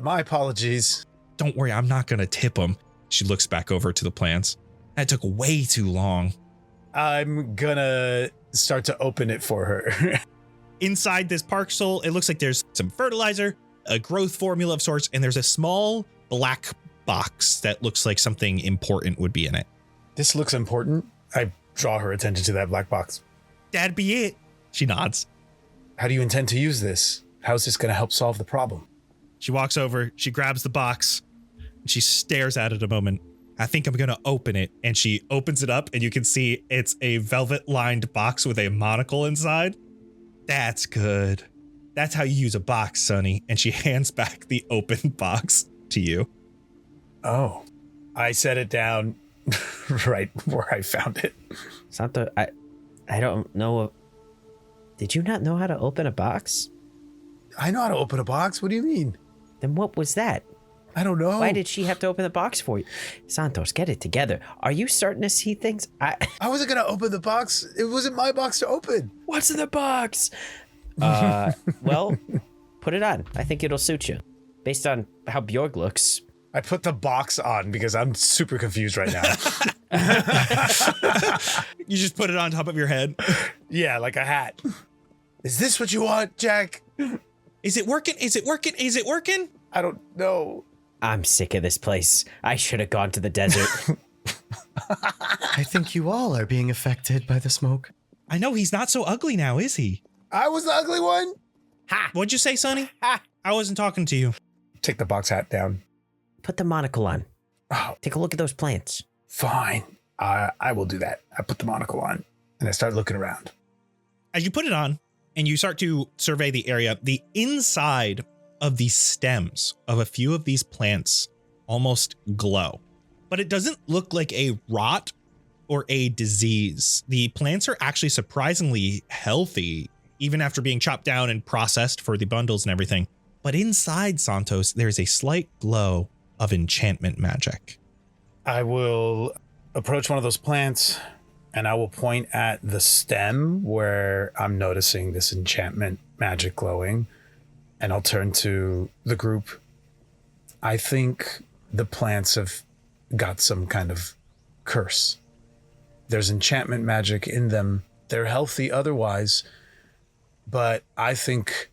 My apologies. Don't worry, I'm not gonna tip them. She looks back over to the plants. That took way too long. I'm gonna start to open it for her. Inside this parcel, it looks like there's some fertilizer, a growth formula of sorts, and there's a small black box that looks like something important would be in it. This looks important. I draw her attention to that black box. That'd be it. She nods. How do you intend to use this? How's this going to help solve the problem? She walks over, she grabs the box, and she stares at it a moment. I think I'm going to open it. And she opens it up, and you can see it's a velvet-lined box with a monocle inside. That's good. That's how you use a box, Sonny. And she hands back the open box to you. Oh. I set it down right where I found it. Santo, I don't know. Did you not know how to open a box? I know how to open a box. What do you mean? Then what was that? I don't know. Why did she have to open the box for you? Santos, get it together. Are you starting to see things? I wasn't going to open the box. It wasn't my box to open. What's in the box? Well, put it on. I think it'll suit you. Based on how Björg looks. I put the box on because I'm super confused right now. You just put it on top of your head? Yeah, like a hat. Is this what you want, Jack? Is it working? Is it working? Is it working? I don't know. I'm sick of this place. I should have gone to the desert. I think you all are being affected by the smoke. I know he's not so ugly now, is he? I was the ugly one. Ha! What'd you say, Sonny? Ha! I wasn't talking to you. Take the box hat down. Put the monocle on. Oh, Take a look at those plants. fine. I will do that. I put the monocle on and I start looking around. As you put it on and you start to survey the area, the inside of the stems of a few of these plants almost glow. But it doesn't look like a rot or a disease. The plants are actually surprisingly healthy, even after being chopped down and processed for the bundles and everything. But inside Santos, there's a slight glow of enchantment magic. I will approach one of those plants and I will point at the stem where I'm noticing this enchantment magic glowing. And I'll turn to the group. I think the plants have got some kind of curse. There's enchantment magic in them. They're healthy otherwise, but I think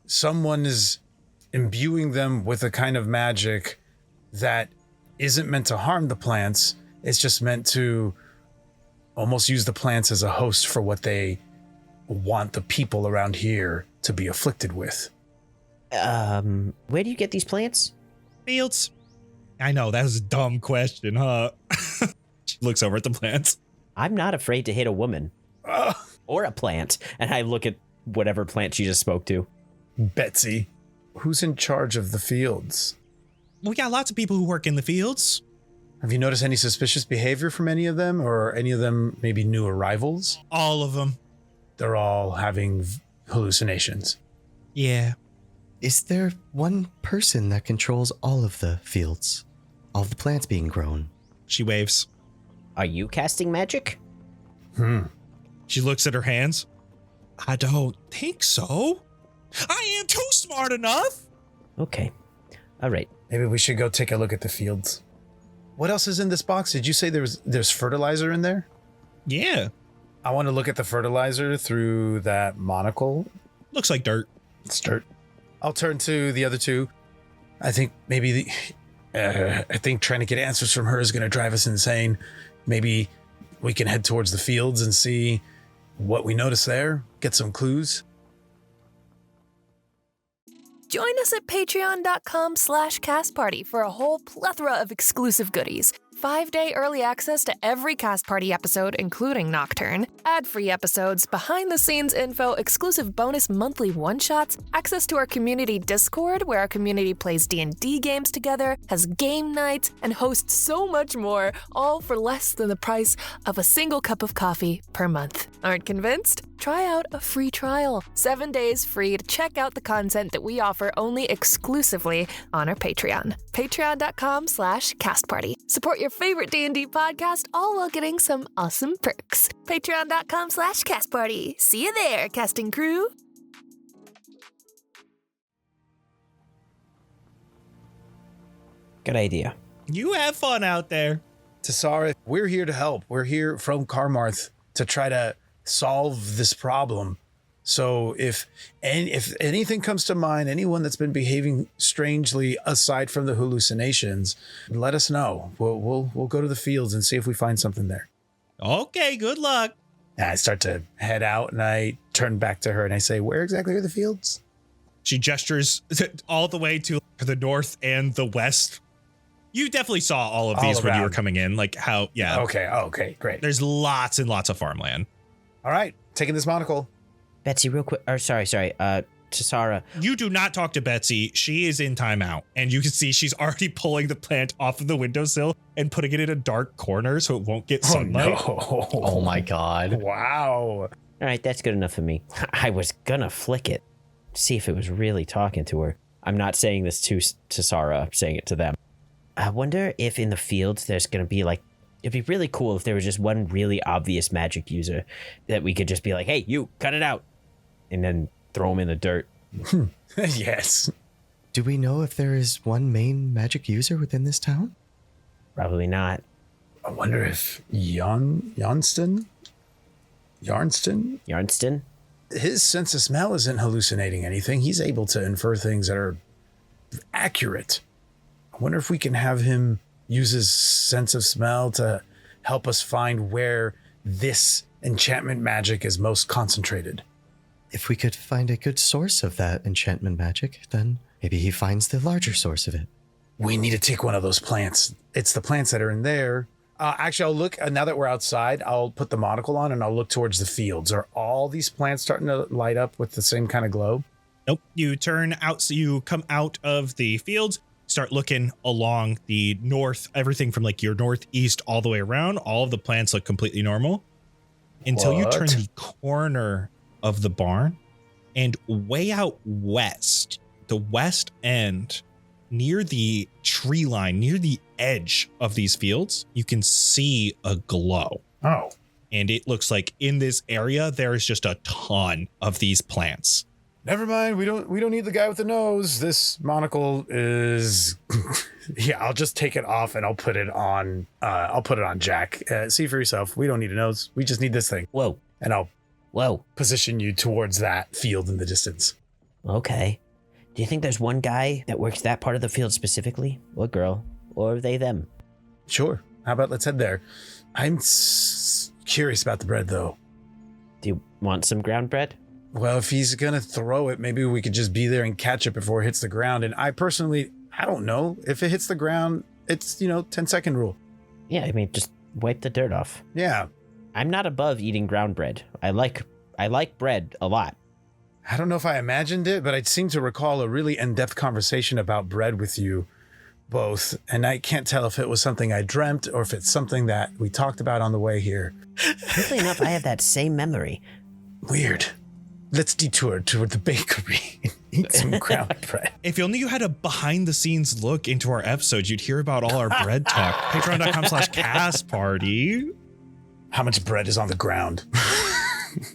someone is imbuing them with a kind of magic that isn't meant to harm the plants. It's just meant to almost use the plants as a host for what they want the people around here to be afflicted with. Where do you get these plants? Fields. I know, that was a dumb question, huh? She looks over at the plants. I'm not afraid to hit a woman. Or a plant. And I look at whatever plant she just spoke to. Betsy, who's in charge of the fields? We got lots of people who work in the fields. Have you noticed any suspicious behavior from any of them, or any of them maybe new arrivals? All of them. They're all having hallucinations. Yeah. Is there one person that controls all of the fields? All of the plants being grown? She waves. Are you casting magic? She looks at her hands. I don't think so. I am too smart enough. Okay. All right. Maybe we should go take a look at the fields. What else is in this box? Did you say there's fertilizer in there? Yeah. I want to look at the fertilizer through that monocle. Looks like dirt. It's dirt. I'll turn to the other two. I think maybe I think trying to get answers from her is going to drive us insane. Maybe we can head towards the fields and see what we notice there. Get some clues. Join us at patreon.com/castparty for a whole plethora of exclusive goodies. 5-day early access to every Cast Party episode, including Nocturne, ad-free episodes, behind-the-scenes info, exclusive bonus monthly one-shots, access to our community Discord, where our community plays D&D games together, has game nights, and hosts so much more, all for less than the price of a single cup of coffee per month. Aren't convinced? Try out a free trial. 7 days free to check out the content that we offer only exclusively on our Patreon. Patreon.com/castparty. Support your favorite D&D podcast, all while getting some awesome perks. Patreon.com/castparty. See you there, casting crew. Good idea. You have fun out there. Tasara, we're here to help. We're here from Karmarth to try to solve this problem. So if anything comes to mind, anyone that's been behaving strangely aside from the hallucinations, let us know. We'll go to the fields and see if we find something there. Okay, good luck. And I start to head out and I turn back to her and I say, where exactly are the fields? She gestures all the way to the north and the west. You definitely saw all of these when you were coming in, like how, yeah. Okay, great. There's lots and lots of farmland. All right, taking this monocle. Betsy, real quick. Or sorry. Tasara. You do not talk to Betsy. She is in timeout. And you can see she's already pulling the plant off of the windowsill and putting it in a dark corner so it won't get sunlight. Oh, no. Oh my God. Wow. All right, that's good enough for me. I was gonna flick it, see if it was really talking to her. I'm not saying this to Tasara, I'm saying it to them. I wonder if in the fields there's gonna be like, it'd be really cool if there was just one really obvious magic user that we could just be like, hey, you, cut it out, and then throw him in the dirt. Yes. Do we know if there is one main magic user within this town? Probably not. I wonder if Yarnston, his sense of smell isn't hallucinating anything. He's able to infer things that are accurate. I wonder if we can have him use his sense of smell to help us find where this enchantment magic is most concentrated. If we could find a good source of that enchantment magic, then maybe he finds the larger source of it. We need to take one of those plants. It's the plants that are in there. Actually, I'll look, now that we're outside, I'll put the monocle on and I'll look towards the fields. Are all these plants starting to light up with the same kind of glow? Nope. You turn out, so you come out of the fields, start looking along the north, everything from like your northeast all the way around. All of the plants look completely normal until you turn the corner of the barn, and way out west, the west end, near the tree line, near the edge of these fields, you can see a glow. Oh. And it looks like in this area, there is just a ton of these plants. Never mind. We don't need the guy with the nose. This monocle is yeah, I'll just take it off and I'll put it on Jack. See for yourself. We don't need a nose. We just need this thing. Whoa. And I'll position you towards that field in the distance. Okay. Do you think there's one guy that works that part of the field specifically? Or girl? Or are they them? Sure. How about let's head there? I'm curious about the bread, though. Do you want some ground bread? Well, if he's going to throw it, maybe we could just be there and catch it before it hits the ground. And I personally, I don't know. If it hits the ground, it's, 10-second rule. Yeah, I mean, just wipe the dirt off. Yeah. I'm not above eating ground bread. I like bread a lot. I don't know if I imagined it, but I seem to recall a really in-depth conversation about bread with you both. And I can't tell if it was something I dreamt or if it's something that we talked about on the way here. Weirdly enough, I have that same memory. Weird. Let's detour toward the bakery and eat some ground bread. If only you had a behind-the-scenes look into our episodes, you'd hear about all our bread talk. Patreon.com/castparty. How much bread is on the ground?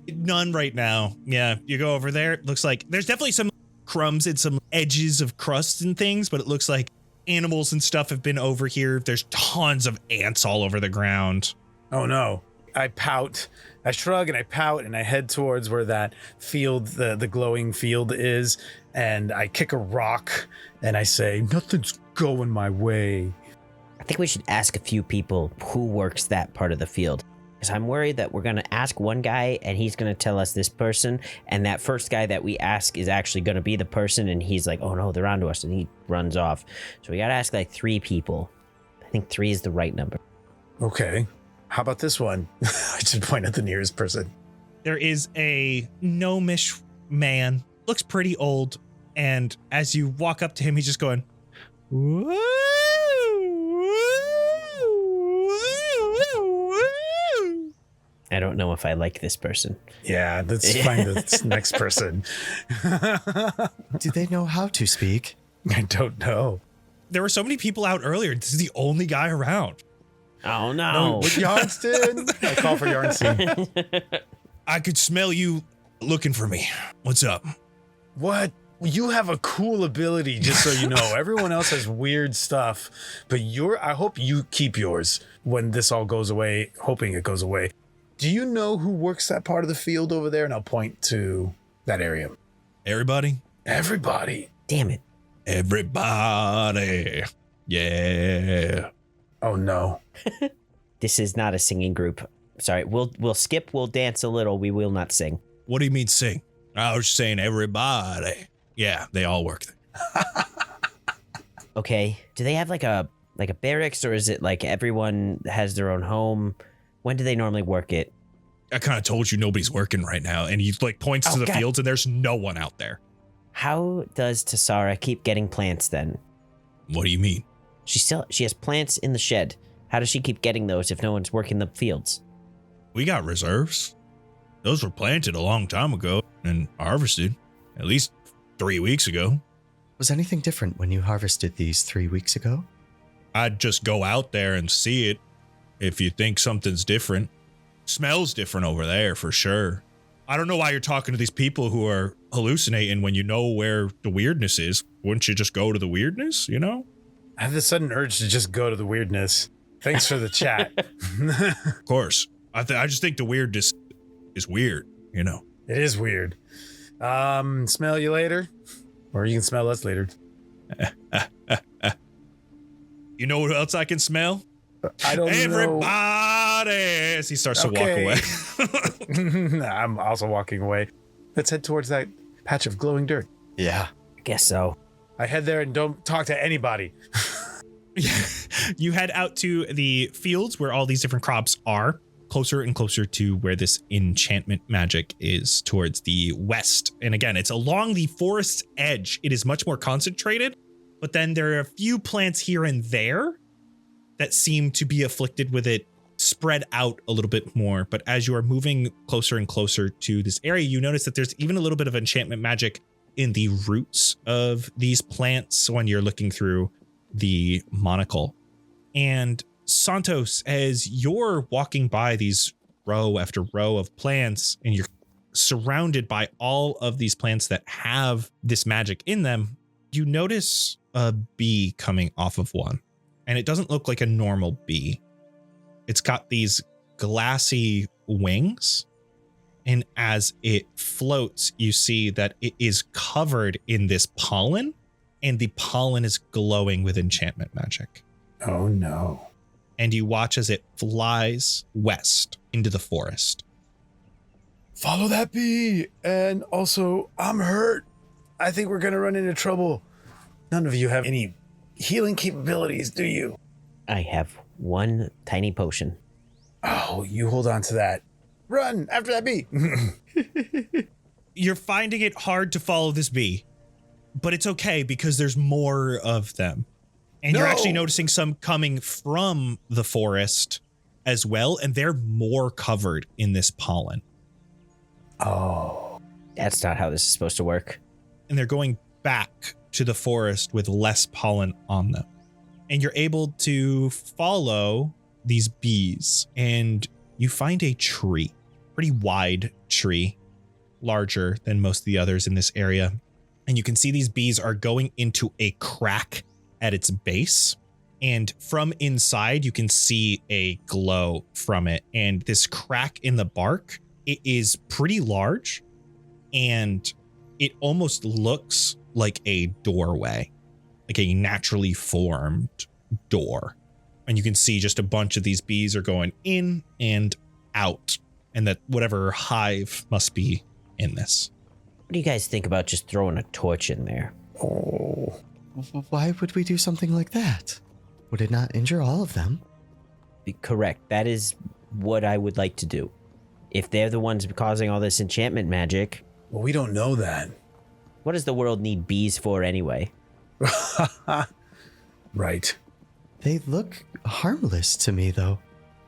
None right now. Yeah, you go over there. It looks like there's definitely some crumbs and some edges of crust and things, but it looks like animals and stuff have been over here. There's tons of ants all over the ground. Oh no. I pout. I shrug and I pout and I head towards where that field, the glowing field is, and I kick a rock and I say, nothing's going my way. I think we should ask a few people who works that part of the field. Because I'm worried that we're going to ask one guy and he's going to tell us this person. And that first guy that we ask is actually going to be the person. And he's like, oh no, they're onto us. And he runs off. So we got to ask like 3 people. I think 3 is the right number. Okay. How about this one? I should point at the nearest person. There is a gnomish man, looks pretty old. And as you walk up to him, he's just going, woo, woo, woo. I don't know if I like this person. Yeah, let's find the next person. Do they know how to speak? I don't know. There were so many people out earlier. This is the only guy around. Oh no. With Yarnston. I call for Yarnston. I could smell you looking for me. What's up? What? You have a cool ability, just so you know. Everyone else has weird stuff, but I hope you keep yours when this all goes away, hoping it goes away. Do you know who works that part of the field over there? And I'll point to that area. Everybody? Everybody. Damn it. Everybody. Yeah. Oh no. This is not a singing group. Sorry, we'll skip, we'll dance a little, we will not sing. What do you mean sing? I was saying everybody. Yeah, they all work there. Okay. Do they have like a barracks, or is it like everyone has their own home? When do they normally work it? I kind of told you nobody's working right now, and he like points to the God. fields, and there's no one out there. How does Tassara keep getting plants then? What do you mean? She has plants in the shed. How does she keep getting those if no one's working the fields? We got reserves. Those were planted a long time ago and harvested, at least 3 weeks ago. Was anything different when you harvested these 3 weeks ago? I'd just go out there and see it. If you think something's different, smells different over there for sure. I don't know why you're talking to these people who are hallucinating when you know where the weirdness is. Wouldn't you just go to the weirdness, you know? I have this sudden urge to just go to the weirdness. Thanks for the chat. Of course. I just think the weirdness is weird, you know? It is weird. Smell you later? Or you can smell us later. You know what else I can smell? I don't know. Everybody! As he starts to walk away. I'm also walking away. Let's head towards that patch of glowing dirt. Yeah. I guess so. I head there and don't talk to anybody. You head out to the fields where all these different crops are, closer and closer to where this enchantment magic is, towards the west. And again, it's along the forest's edge. It is much more concentrated, but then there are a few plants here and there that seem to be afflicted with it spread out a little bit more. But as you are moving closer and closer to this area, you notice that there's even a little bit of enchantment magic in the roots of these plants when you're looking through the monocle. And Santos, as you're walking by these row after row of plants and you're surrounded by all of these plants that have this magic in them, you notice a bee coming off of one. And it doesn't look like a normal bee. It's got these glassy wings. And as it floats, you see that it is covered in this pollen, and the pollen is glowing with enchantment magic. Oh no. And you watch as it flies west into the forest. Follow that bee. And also, I'm hurt. I think we're going to run into trouble. None of you have any healing capabilities, do you? I have one tiny potion. Oh, you hold on to that. Run after that bee. You're finding it hard to follow this bee, but it's okay because there's more of them. And you're actually noticing some coming from the forest as well, and they're more covered in this pollen. Oh. That's not how this is supposed to work. And they're going back to the forest with less pollen on them. And you're able to follow these bees, and you find a tree, pretty wide tree, larger than most of the others in this area. And you can see these bees are going into a crack at its base. And from inside, you can see a glow from it. And this crack in the bark, it is pretty large. And it almost looks like a doorway, like a naturally formed door. And you can see just a bunch of these bees are going in and out. And that whatever hive must be in this. What do you guys think about just throwing a torch in there? Oh, why would we do something like that? Would it not injure all of them? Correct. That is what I would like to do. If they're the ones causing all this enchantment magic. Well, we don't know that. What does the world need bees for anyway? Right. They look harmless to me, though.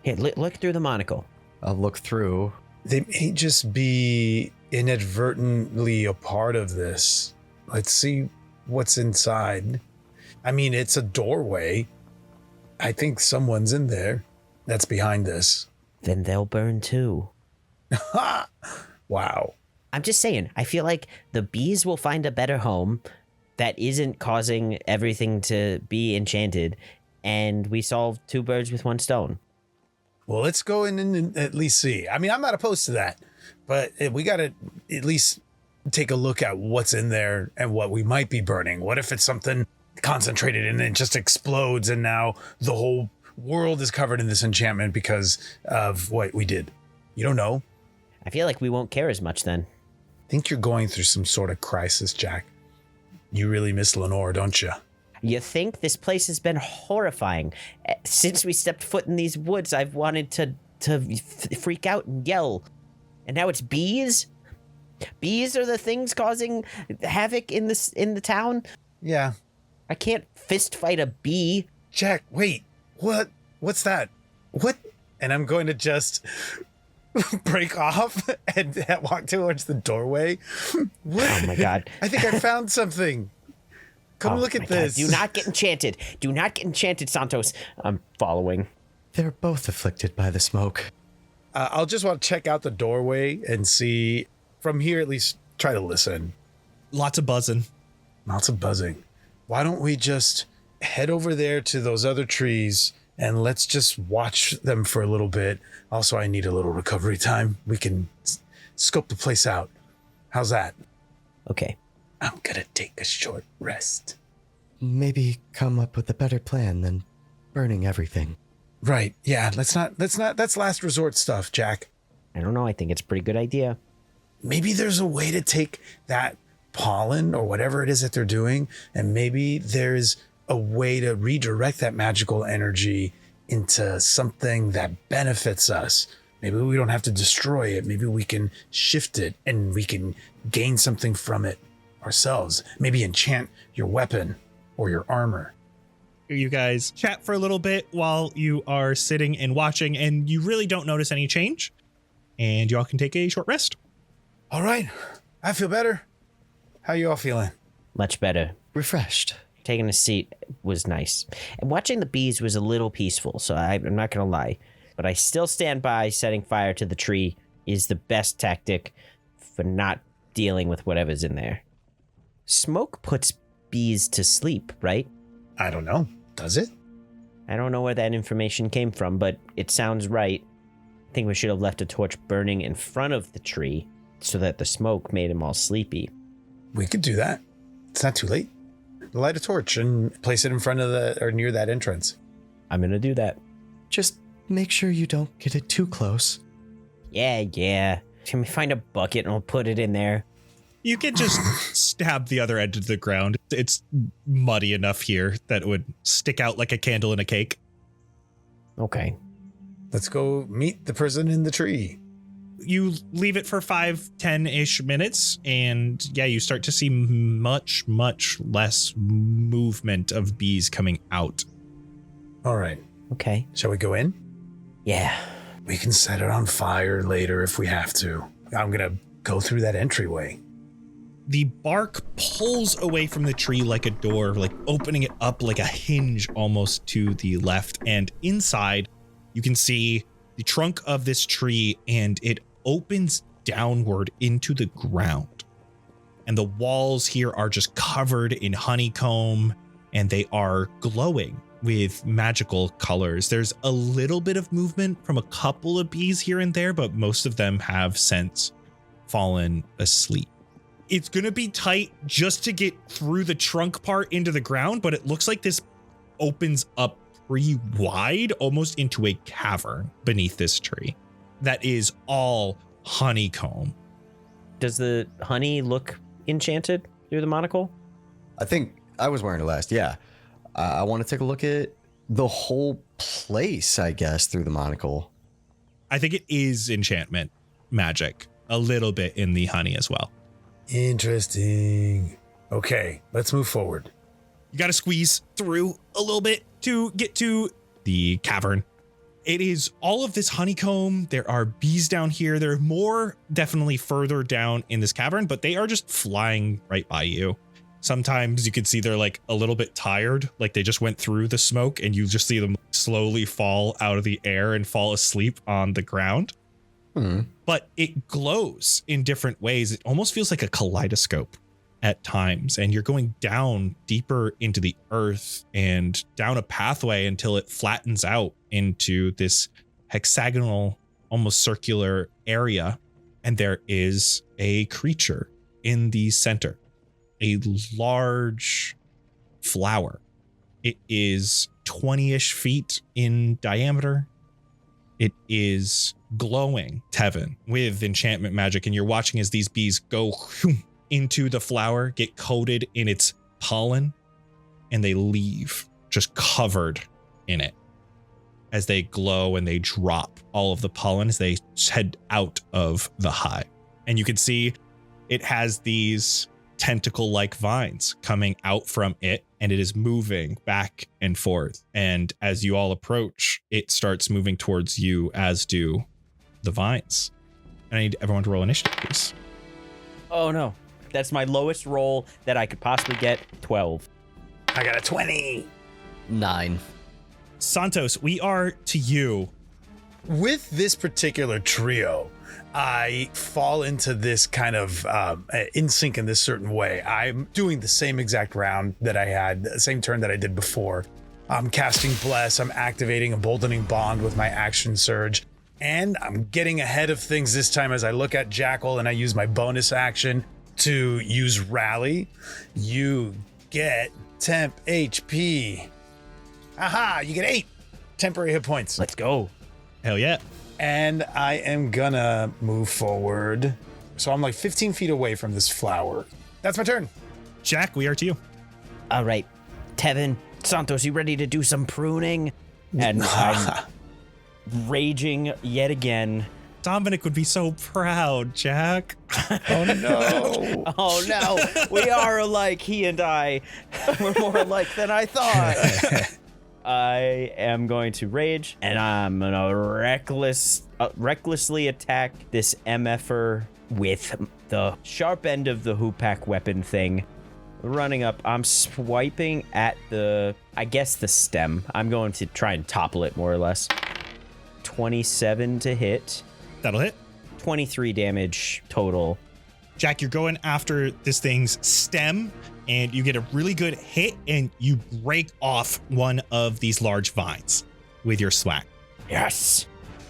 Here, look through the monocle. I'll look through. They may just be inadvertently a part of this. Let's see what's inside. I mean, it's a doorway. I think someone's in there that's behind this. Then they'll burn too. Wow. I'm just saying, I feel like the bees will find a better home that isn't causing everything to be enchanted, and we solve two birds with one stone. Well, let's go in and at least see. I mean, I'm not opposed to that, but we got to at least take a look at what's in there and what we might be burning. What if it's something concentrated and it just explodes and now the whole world is covered in this enchantment because of what we did? You don't know. I feel like we won't care as much then. I think you're going through some sort of crisis, Jack. You really miss Lenore, don't you? You think? This place has been horrifying. Since we stepped foot in these woods, I've wanted to freak out and yell. And now it's bees? Bees are the things causing havoc in the town? Yeah. I can't fist fight a bee. Jack, wait. What? What's that? What? And I'm going to just break off and walk towards the doorway. What? Oh my God. I think I found something. Come look at this. God. Do not get enchanted. Do not get enchanted, Santos. I'm following. They're both afflicted by the smoke. I'll just want to check out the doorway and see from here, at least try to listen. Lots of buzzing. Lots of buzzing. Why don't we just head over there to those other trees and let's just watch them for a little bit. Also, I need a little recovery time. We can scope the place out. How's that? Okay. I'm gonna take a short rest. Maybe come up with a better plan than burning everything. Right. Yeah. Let's not. That's last resort stuff, Jack. I don't know. I think it's a pretty good idea. Maybe there's a way to take that pollen or whatever it is that they're doing, and maybe there's a way to redirect that magical energy into something that benefits us. Maybe we don't have to destroy it. Maybe we can shift it and we can gain something from it ourselves. Maybe enchant your weapon or your armor. You guys chat for a little bit while you are sitting and watching, and you really don't notice any change. And you all can take a short rest. All right. I feel better. How you all feeling? Much better. Refreshed. Taking a seat was nice. And watching the bees was a little peaceful, so I'm not going to lie. But I still stand by setting fire to the tree is the best tactic for not dealing with whatever's in there. Smoke puts bees to sleep, right? I don't know. Does it? I don't know where that information came from, but it sounds right. I think we should have left a torch burning in front of the tree so that the smoke made them all sleepy. We could do that. It's not too late. Light a torch and place it in front of or near that entrance. I'm going to do that. Just make sure you don't get it too close. Yeah. Can we find a bucket and we'll put it in there? You can just stab the other end of the ground. It's muddy enough here that it would stick out like a candle in a cake. Okay. Let's go meet the person in the tree. You leave it for 5-10-ish minutes, and yeah, you start to see much less movement of bees coming out. All right. Okay. Shall we go in? Yeah. We can set it on fire later if we have to. I'm going to go through that entryway. The bark pulls away from the tree like a door, like opening it up like a hinge almost to the left. And inside, you can see the trunk of this tree, and it opens downward into the ground. and the walls here are just covered in honeycomb, and they are glowing with magical colors. There's a little bit of movement from a couple of bees here and there, but most of them have since fallen asleep. It's going to be tight just to get through the trunk part into the ground, but it looks like this opens up pretty wide, almost into a cavern beneath this tree that is all honeycomb. Does the honey look enchanted through the monocle? I think I was wearing it last. Yeah. I want to take a look at the whole place, I guess, through the monocle. I think it is enchantment magic, a little bit in the honey as well. Interesting. Okay, let's move forward. You got to squeeze through a little bit to get to the cavern. It is all of this honeycomb. There are bees down here. There are more definitely further down in this cavern, but they are just flying right by you. Sometimes you can see they're like a little bit tired, like they just went through the smoke, and you just see them slowly fall out of the air and fall asleep on the ground. But it glows in different ways. It almost feels like a kaleidoscope at times, and you're going down deeper into the earth and down a pathway until it flattens out into this hexagonal, almost circular area. And there is a creature in the center, a large flower. It is 20-ish feet in diameter. It is glowing, Tevin, with enchantment magic, and you're watching as these bees go into the flower, get coated in its pollen, and they leave just covered in it as they glow and they drop all of the pollen as they head out of the hive. And you can see it has these tentacle-like vines coming out from it, and it is moving back and forth. And as you all approach, it starts moving towards you, as do the vines. And I need everyone to roll initiative, please. Oh no, that's my lowest roll that I could possibly get. 12. I got a 20. 9. Santos, we are to you. With this particular trio, I fall into this kind of in sync in this certain way. I'm doing the same exact round that I had, the same turn that I did before. I'm casting Bless, I'm activating Emboldening Bond with my action surge, and I'm getting ahead of things this time as I look at Jackal and I use my bonus action to use Rally. You get temp HP. Aha, you get 8 temporary hit points. Let's go. Hell yeah. And I am gonna move forward. So I'm like 15 feet away from this flower. That's my turn. Jack, we are to you. All right, Tevin, Santos, you ready to do some pruning? And I'm raging yet again. Dominic would be so proud, Jack. Oh no. Oh no, we are alike, he and I. We're more alike than I thought. I am going to rage, and I'm gonna recklessly attack this MFer with the sharp end of the hoopak weapon thing. Running up, I'm swiping at the stem. I'm going to try and topple it more or less. 27 to hit. That'll hit. 23 damage total. Jack, you're going after this thing's stem, and you get a really good hit, and you break off one of these large vines with your swag. Yes.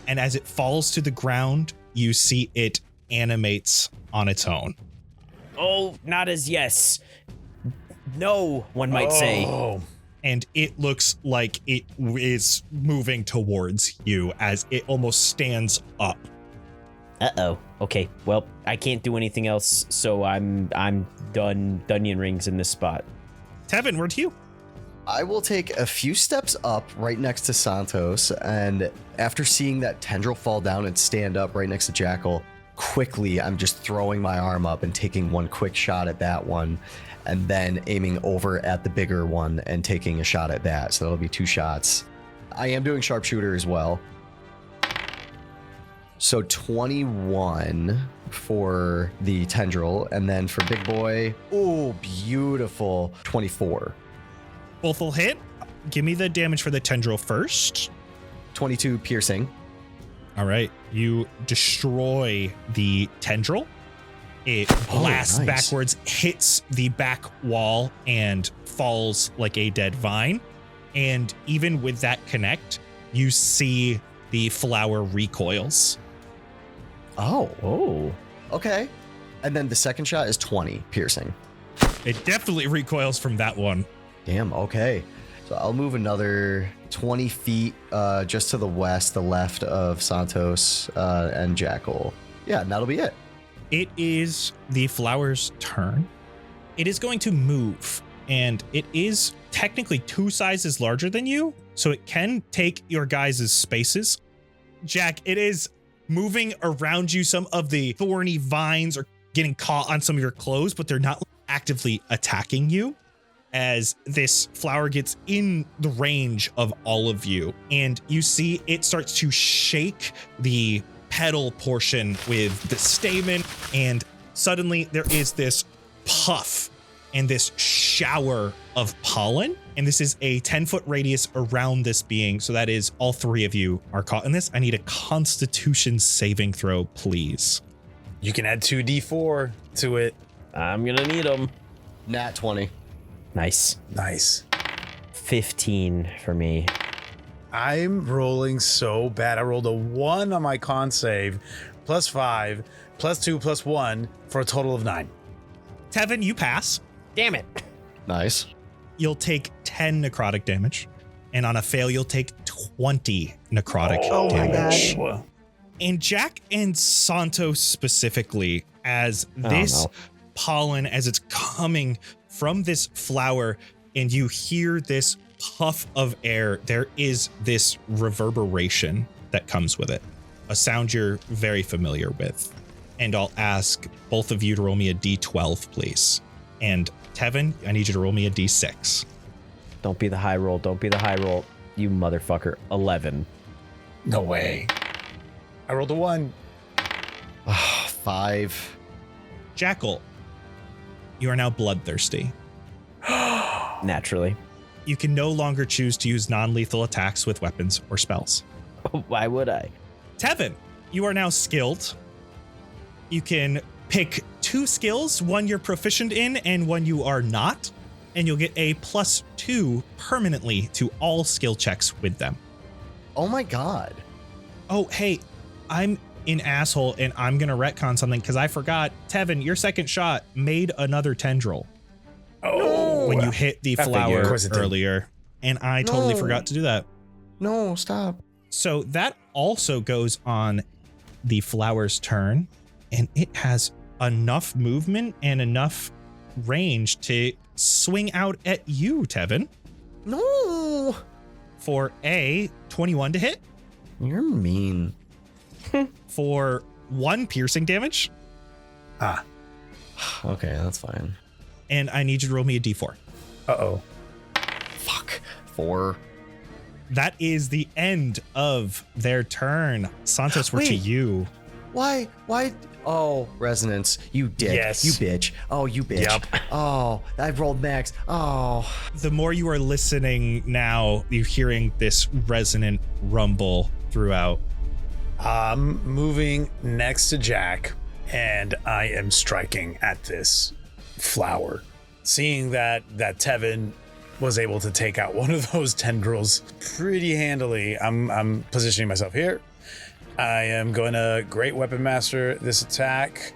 And as it falls to the ground, you see it animates on its own. Oh, not as yes. No, one might say. And it looks like it is moving towards you as it almost stands up. Uh-oh. Okay, well, I can't do anything else, so I'm done Dunyan rings in this spot. Tevin, we're to you. I will take a few steps up right next to Santos, and after seeing that tendril fall down and stand up right next to Jackal, quickly I'm just throwing my arm up and taking one quick shot at that one, and then aiming over at the bigger one and taking a shot at that. So that'll be 2 shots. I am doing sharpshooter as well. So 21 for the tendril, and then for big boy, oh, beautiful, 24. Both will hit. Give me the damage for the tendril first. 22 piercing. All right. You destroy the tendril, It blasts nice. backwards, hits the back wall, and falls like a dead vine. And even with that connect, you see the flower recoils. Oh. Okay. And then the second shot is 20 piercing. It definitely recoils from that one. Damn, okay. So I'll move another 20 feet just to the west, the left of Santos and Jackal. Yeah, and that'll be it. It is the flower's turn. It is going to move, and it is technically 2 sizes larger than you, so it can take your guys' spaces. Jack, it is moving around you. Some of the thorny vines are getting caught on some of your clothes, but they're not actively attacking you as this flower gets in the range of all of you. And you see it starts to shake the petal portion with the stamen, and suddenly there is this puff and this shower of pollen, and this is a 10-foot radius around this being, so that is all 3 of you are caught in this. I need a Constitution saving throw, please. You can add 2d4 to it. I'm gonna need them. Nat 20. Nice. 15 for me. I'm rolling so bad. I rolled a 1 on my con save, +5, +2, +1 for a total of 9. Tevin, you pass. Damn it. Nice. You'll take 10 necrotic damage, and on a fail, you'll take 20 necrotic damage. Well, And Jack and Santos specifically, as this pollen, as it's coming from this flower, and you hear this puff of air, there is this reverberation that comes with it, a sound you're very familiar with. And I'll ask both of you to roll me a d12, please. And Tevin, I need you to roll me a d6. Don't be the high roll. Don't be the high roll. You motherfucker. 11. no way. I rolled a 1. 5. Jackal, you are now bloodthirsty. Naturally. You can no longer choose to use non-lethal attacks with weapons or spells. Why would I? Tevin, you are now skilled. You can pick 2 skills, one you're proficient in and one you are not, and you'll get a +2 permanently to all skill checks with them. Oh my god. Oh, hey, I'm an asshole and I'm going to retcon something because I forgot. Tevin, your second shot made another tendril when you hit the I figured. flower Of course it did. earlier, and I totally No. forgot to do that. No, stop. So that also goes on the flower's turn, and it has enough movement and enough range to swing out at you, Tevin, No. for a 21 to hit, You're mean. for 1 piercing damage, Okay, that's fine. and I need you to roll me a d4. Uh-oh. Fuck. 4. That is the end of their turn. Santos, we're to Wait. you. Why? Oh, resonance. You dick. Yes. You bitch. Oh, you bitch. Yep. Oh, I rolled max. Oh. The more you are listening now, you're hearing this resonant rumble throughout. I'm moving next to Jack, and I am striking at this flower. Seeing that Tevin was able to take out one of those tendrils pretty handily, I'm positioning myself here. I am going to Great Weapon Master this attack,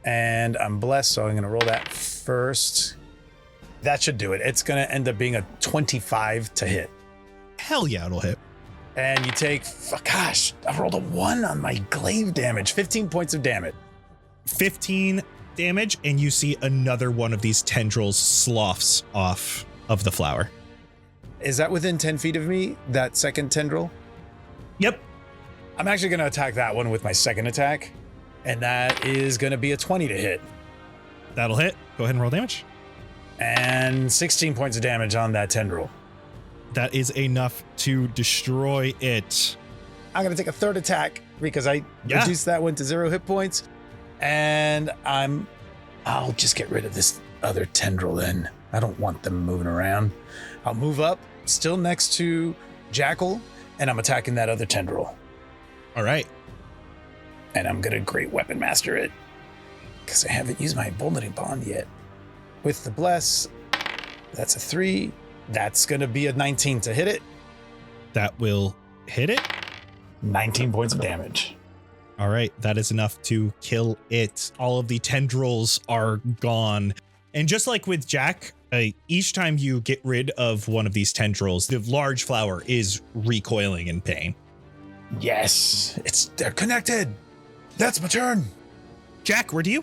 and I'm blessed, so I'm going to roll that first. That should do it. It's going to end up being a 25 to hit. Hell yeah, it'll hit. And you take, gosh, I rolled a 1 on my glaive damage, 15 points of damage. 15 damage, and you see another one of these tendrils sloughs off of the flower. Is that within 10 feet of me, that second tendril? Yep. I'm actually going to attack that one with my second attack, and that is going to be a 20 to hit. That'll hit. Go ahead and roll damage. And 16 points of damage on that tendril. That is enough to destroy it. I'm going to take a third attack because I reduced that one to 0 hit points. And I'll just get rid of this other tendril then. I don't want them moving around. I'll move up, still next to Jackal, and I'm attacking that other tendril. All right. And I'm going to Great Weapon Master it. because I haven't used my emboldening bond yet. With the bless, that's a 3. That's going to be a 19 to hit it. That will hit it. 19 points of damage. All right, that is enough to kill it. All of the tendrils are gone. And just like with Jack, each time you get rid of one of these tendrils, the large flower is recoiling in pain. Yes, they're connected. That's my turn. Jack, where do you?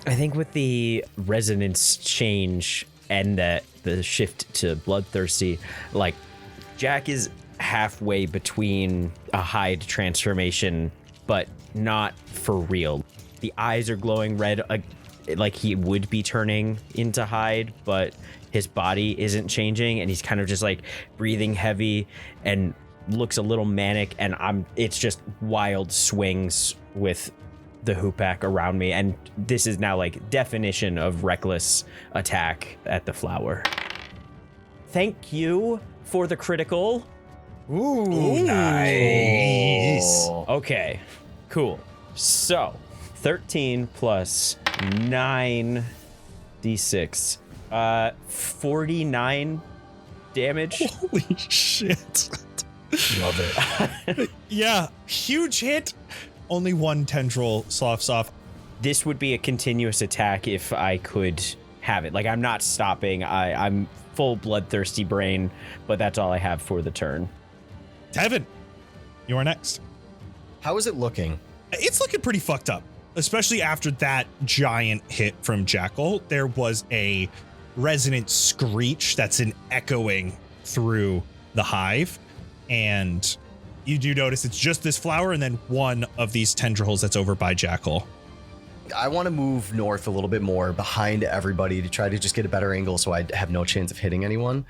I think with the resonance change and the shift to bloodthirsty, like Jack is halfway between a hide transformation, but not for real. The eyes are glowing red, like he would be turning into hide, but his body isn't changing, and he's kind of just like breathing heavy and looks a little manic, and it's just wild swings with the hoopak around me, and this is now like definition of reckless attack at the flower. Thank you for the critical. Ooh, nice. Okay, cool. So 13 plus 9 d6, 49 damage. Holy shit. Love it. Yeah, huge hit. Only one tendril sloughs off. This would be a continuous attack if I could have it. Like, I'm not stopping. I'm full bloodthirsty brain, but that's all I have for the turn. Tevin, you are next. How is it looking? It's looking pretty fucked up, especially after that giant hit from Jackal. There was a resonant screech that's an echoing through the hive, and you do notice it's just this flower and then one of these tendrils that's over by Jackal. I want to move north a little bit more behind everybody to try to just get a better angle so I have no chance of hitting anyone.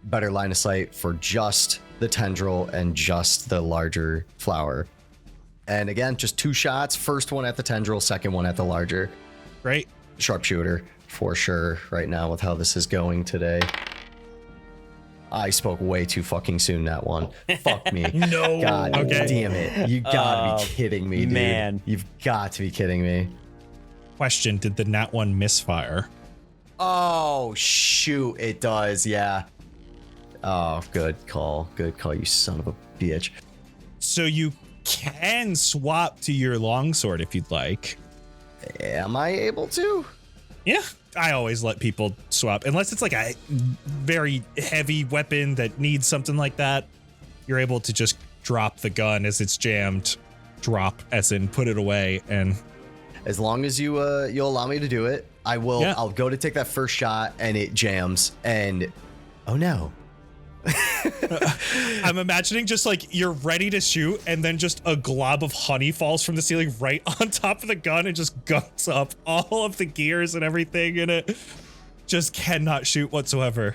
Better line of sight for just the tendril and just the larger flower. And again, just 2 shots. First one at the tendril, second one at the larger. Great. Sharpshooter for sure right now with how this is going today. I spoke way too fucking soon that one. Fuck me. No. God Okay. damn it. You gotta be kidding me, dude. Man. You've got to be kidding me. Question, did the nat 1 misfire? Oh, shoot. It does, yeah. Oh, good call. Good call, you son of a bitch. So you can swap to your longsword if you'd like. Am I able to? Yeah, I always let people swap unless it's like a very heavy weapon that needs something like that. You're able to just drop the gun as it's jammed, drop as in put it away, and As long as you'll allow me to do it, I will. Yeah. I'll go to take that first shot and it jams and oh no. I'm imagining just like you're ready to shoot and then just a glob of honey falls from the ceiling right on top of the gun and just guns up all of the gears and everything in it. Just cannot shoot whatsoever.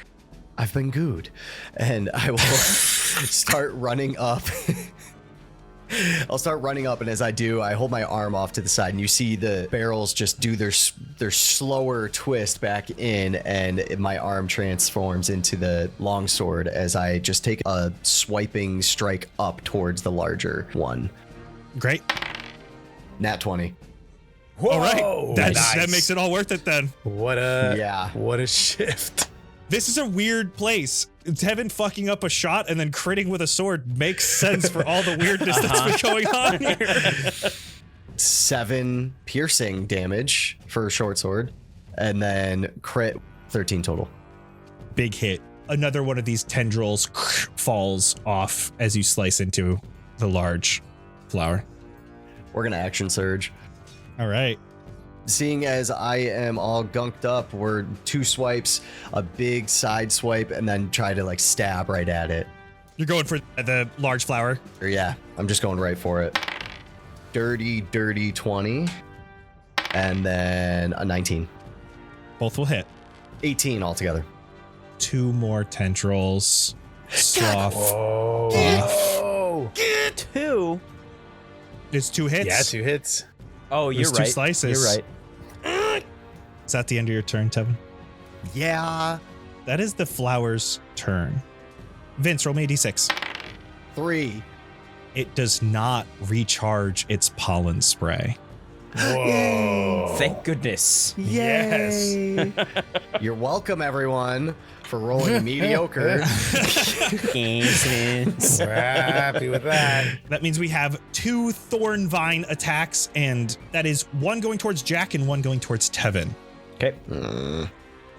I've been good. And I will start running up. I'll start running up, and as I do, I hold my arm off to the side, and you see the barrels just do their slower twist back in, and my arm transforms into the longsword as I just take a swiping strike up towards the larger one. Great. Nat 20. All right. That Nice. makes it all worth it then. What a shift. This is a weird place. Tevin fucking up a shot and then critting with a sword makes sense for all the weirdness that's been going on here. 7 piercing damage for a short sword, and then crit 13 total. Big hit. Another one of these tendrils falls off as you slice into the large flower. We're gonna action surge. All right. Seeing as I am all gunked up, we're 2 swipes, a big side swipe, and then try to like stab right at it. You're going for the large flower. Or yeah, I'm just going right for it. Dirty 20, and then a 19. Both will hit. 18 altogether. 2 more tendrils. Slough. Oh. 2. It's 2 hits. Yeah, 2 hits. Oh, you're There's 2 right. slices. You're right. Is that the end of your turn, Tevin? Yeah. That is the flower's turn. Vince, roll me a d6. 3. It does not recharge its pollen spray. Whoa. Thank goodness. Yay! You're welcome, everyone, for rolling mediocre. Coincidence. We're happy with that. That means we have 2 Thorn Vine attacks, and that is one going towards Jack and one going towards Tevin. Okay.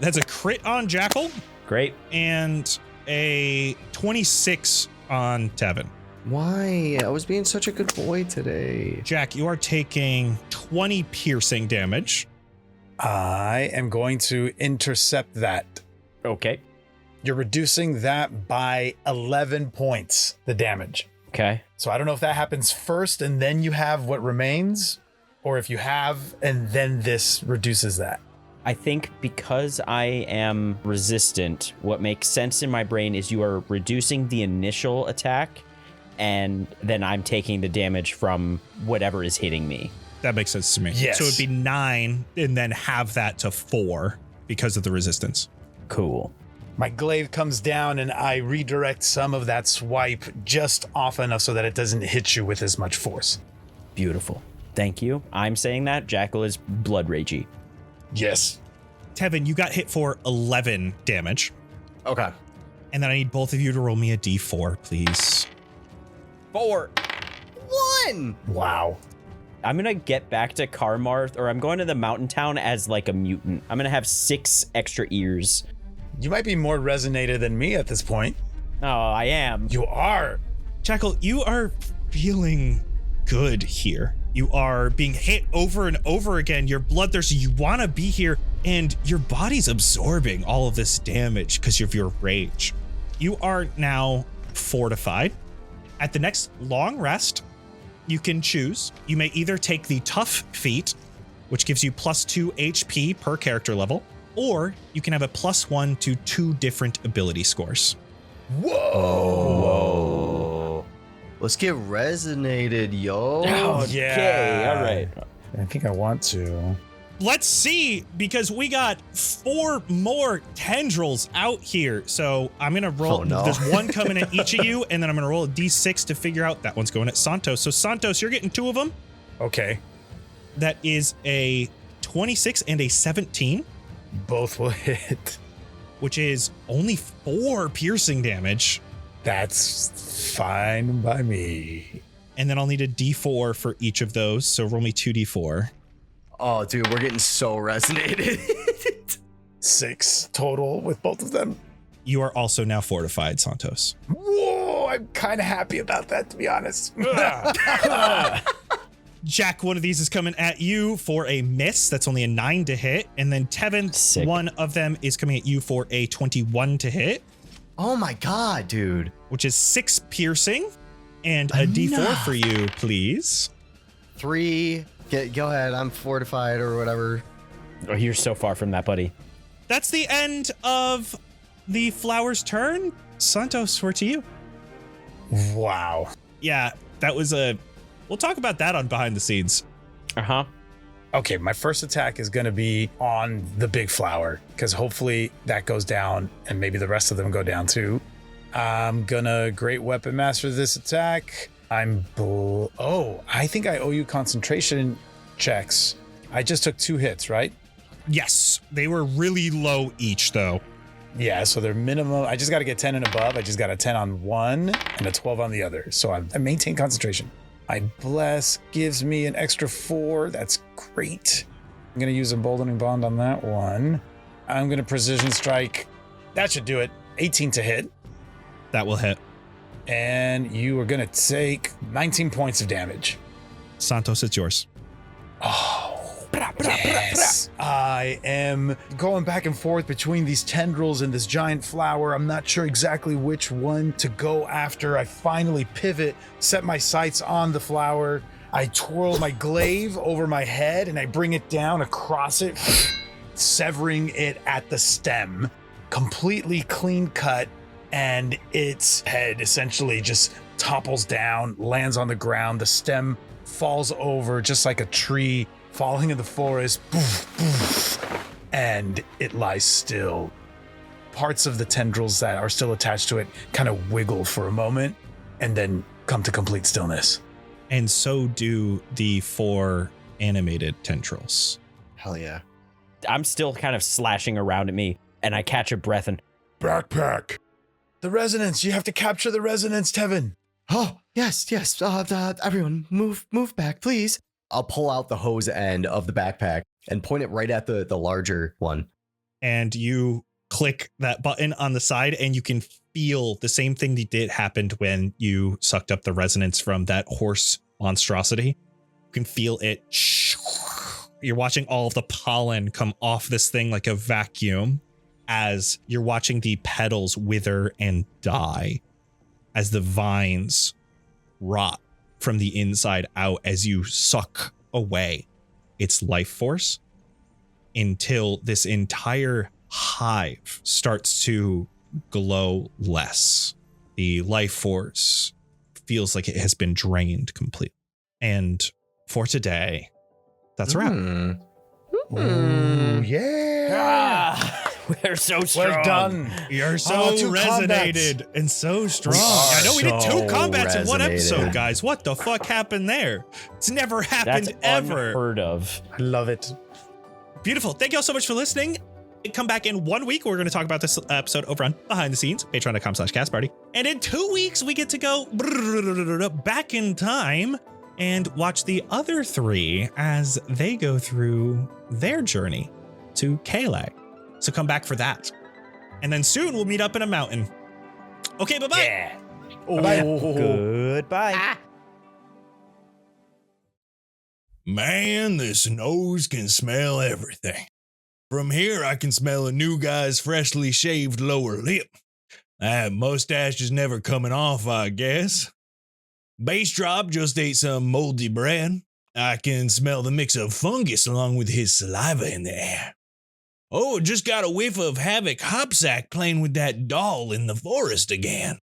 That's a crit on Jackal Great. and a 26 on Tevin. Why? I was being such a good boy today. Jack, you are taking 20 piercing damage. I am going to intercept that. Okay. You're reducing that by 11 points, the damage. Okay. So I don't know if that happens first and then you have what remains, or if you have and then this reduces that. I think because I am resistant, what makes sense in my brain is you are reducing the initial attack, and then I'm taking the damage from whatever is hitting me. That makes sense to me. Yes. So it'd be 9 and then have that to 4 because of the resistance. Cool. My glaive comes down and I redirect some of that swipe just off enough so that it doesn't hit you with as much force. Beautiful. Thank you. I'm saying that. Jackal is blood ragey. Yes. Tevin, you got hit for 11 damage. Okay. And then I need both of you to roll me a d4, please. 4. 1! Wow. I'm going to get back to Karmarth, or I'm going to the mountain town as like a mutant. I'm going to have 6 extra ears. You might be more resonated than me at this point. Oh, I am. You are. Jackal, you are feeling good here. You are being hit over and over again. You're bloodthirsty. You want to be here, and your body's absorbing all of this damage because of your rage. You are now fortified. At the next long rest, you can choose. You may either take the tough feat, which gives you +2 HP per character level, or you can have a +1 to 2 different ability scores. Whoa. Let's get resonated, yo. Okay, all right. I think I want to. Let's see, because we got 4 more tendrils out here. So I'm going to roll. Oh, no. There's one coming at each of you, and then I'm going to roll a d6 to figure out that one's going at Santos. So Santos, you're getting 2 of them. Okay. That is a 26 and a 17, Both will hit. which is only 4 piercing damage. That's fine by me. And then I'll need a d4 for each of those. So roll me 2d4. Oh, dude, we're getting so resonated. 6 total with both of them. You are also now fortified, Santos. Whoa, I'm kind of happy about that, to be honest. Jack, one of these is coming at you for a miss. That's only a 9 to hit. And then Tevin, Sick. one of them is coming at you for a 21 to hit, Oh my god, dude. which is 6 piercing. And a d4 for you, please. 3. Go ahead. I'm fortified or whatever. Oh, you're so far from that, buddy. That's the end of the flower's turn. Santos, we're to you. Wow. Yeah, that was a... We'll talk about that on behind the scenes. Uh-huh. Okay, my first attack is going to be on the big flower, because hopefully that goes down and maybe the rest of them go down too. I'm going to Great Weapon Master this attack. I think I owe you concentration checks. I just took 2 hits, right? Yes, they were really low each, though. Yeah, so they're minimum. I just got to get 10 and above. I just got a 10 on one and a 12 on the other. So I maintain concentration. I bless gives me an extra 4. That's great. I'm going to use Emboldening Bond on that one. I'm going to Precision Strike. That should do it. 18 to hit. That will hit. And you are going to take 19 points of damage. Santos, it's yours. Yes. I am going back and forth between these tendrils and this giant flower. I'm not sure exactly which one to go after. I finally pivot, set my sights on the flower. I twirl my glaive over my head and I bring it down across it, severing it at the stem. Completely clean cut, and its head essentially just topples down, lands on the ground. The stem falls over just like a tree falling in the forest, poof, poof, and it lies still. Parts of the tendrils that are still attached to it kind of wiggle for a moment and then come to complete stillness. And so do the 4 animated tendrils. Hell yeah. I'm still kind of slashing around at me, and I catch a breath and Backpack. The resonance. You have to capture the resonance, Tevin. Oh, yes. Everyone, move back, please. I'll pull out the hose end of the backpack and point it right at the larger one. And you click that button on the side, and you can feel the same thing that did happened when you sucked up the resonance from that horse monstrosity. You can feel it. You're watching all of the pollen come off this thing like a vacuum as you're watching the petals wither and die, as the vines rot from the inside out as you suck away its life force, until this entire hive starts to glow less. The life force feels like it has been drained completely. And for today, that's a wrap. Ooh, yeah. We're so strong. Well done. You're so 2 resonated combats. and so strong. We are I know we did 2 so combats in one episode, resonated. guys. What the fuck happened there? It's never That's happened ever. unheard of. I love it. Beautiful. Thank you all so much for listening. Come back in 1 week. We're going to talk about this episode over on Behind the Scenes, patreon.com/castparty. And in 2 weeks, we get to go back in time and watch the other 3 as they go through their journey to Kalag. So come back for that. And then soon we'll meet up in a mountain. Okay, bye-bye. Yeah. Bye-bye. Goodbye. Man, this nose can smell everything. From here, I can smell a new guy's freshly shaved lower lip. That mustache is never coming off, I guess. Bass Drop just ate some moldy bread. I can smell the mix of fungus along with his saliva in the air. Oh, just got a whiff of Havoc Hopsack playing with that doll in the forest again.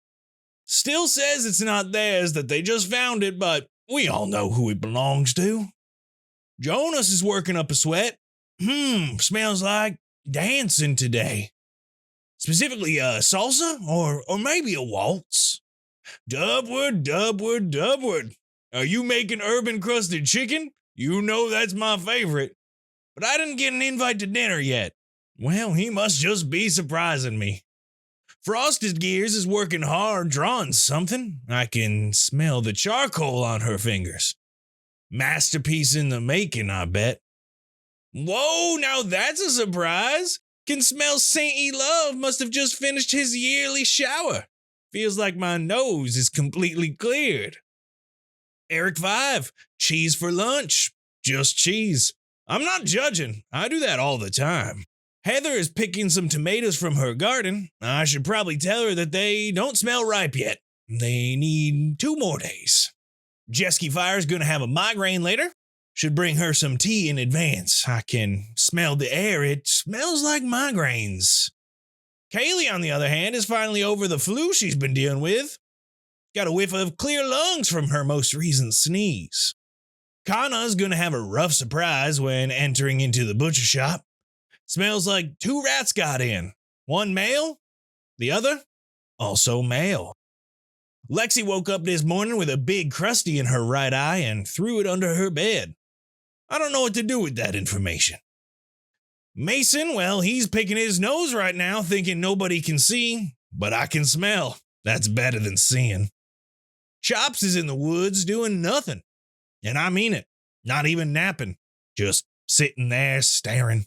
Still says it's not theirs, that they just found it, but we all know who it belongs to. Jonas is working up a sweat. Smells like dancing today. Specifically, salsa or maybe a waltz. Dubwood. Are you making urban crusted chicken? You know that's my favorite. But I didn't get an invite to dinner yet. Well, he must just be surprising me. Frosted Gears is working hard drawing something. I can smell the charcoal on her fingers. Masterpiece in the making, I bet. Whoa, now that's a surprise. Can smell Saint Love must have just finished his yearly shower. Feels like my nose is completely cleared. Eric 5, cheese for lunch. Just cheese. I'm not judging. I do that all the time. Heather is picking some tomatoes from her garden. I should probably tell her that they don't smell ripe yet. They need 2 more days. Jesky Fire's gonna have a migraine later. Should bring her some tea in advance. I can smell the air. It smells like migraines. Kaylee, on the other hand, is finally over the flu she's been dealing with. Got a whiff of clear lungs from her most recent sneeze. Kana's gonna have a rough surprise when entering into the butcher shop. Smells like 2 rats got in. One male, the other also male. Lexi woke up this morning with a big crusty in her right eye and threw it under her bed. I don't know what to do with that information. Mason, well, he's picking his nose right now thinking nobody can see, but I can smell. That's better than seeing. Chops is in the woods doing nothing. And I mean it. Not even napping. Just sitting there staring.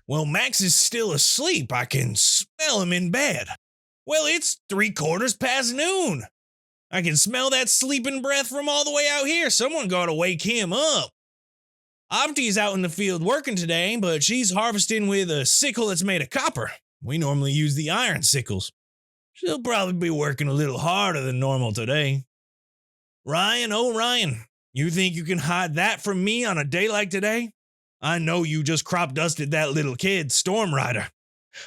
Well, Max is still asleep. I can smell him in bed. Well, it's 3/4 noon. I can smell that sleeping breath from all the way out here. Someone gotta wake him up. Opti's out in the field working today, but she's harvesting with a sickle that's made of copper. We normally use the iron sickles. She'll probably be working a little harder than normal today. Ryan, oh Ryan, you think you can hide that from me on a day like today? I know you just crop dusted that little kid, Storm Rider.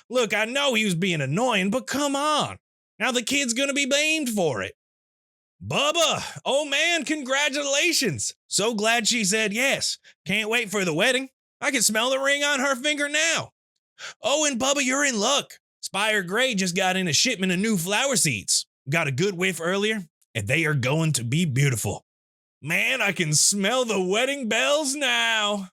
Look, I know he was being annoying, but come on. Now the kid's gonna be blamed for it. Bubba, oh man, congratulations. So glad she said yes. Can't wait for the wedding. I can smell the ring on her finger now. Oh, and Bubba, you're in luck. Spire Gray just got in a shipment of new flower seeds. Got a good whiff earlier, and they are going to be beautiful. Man, I can smell the wedding bells now.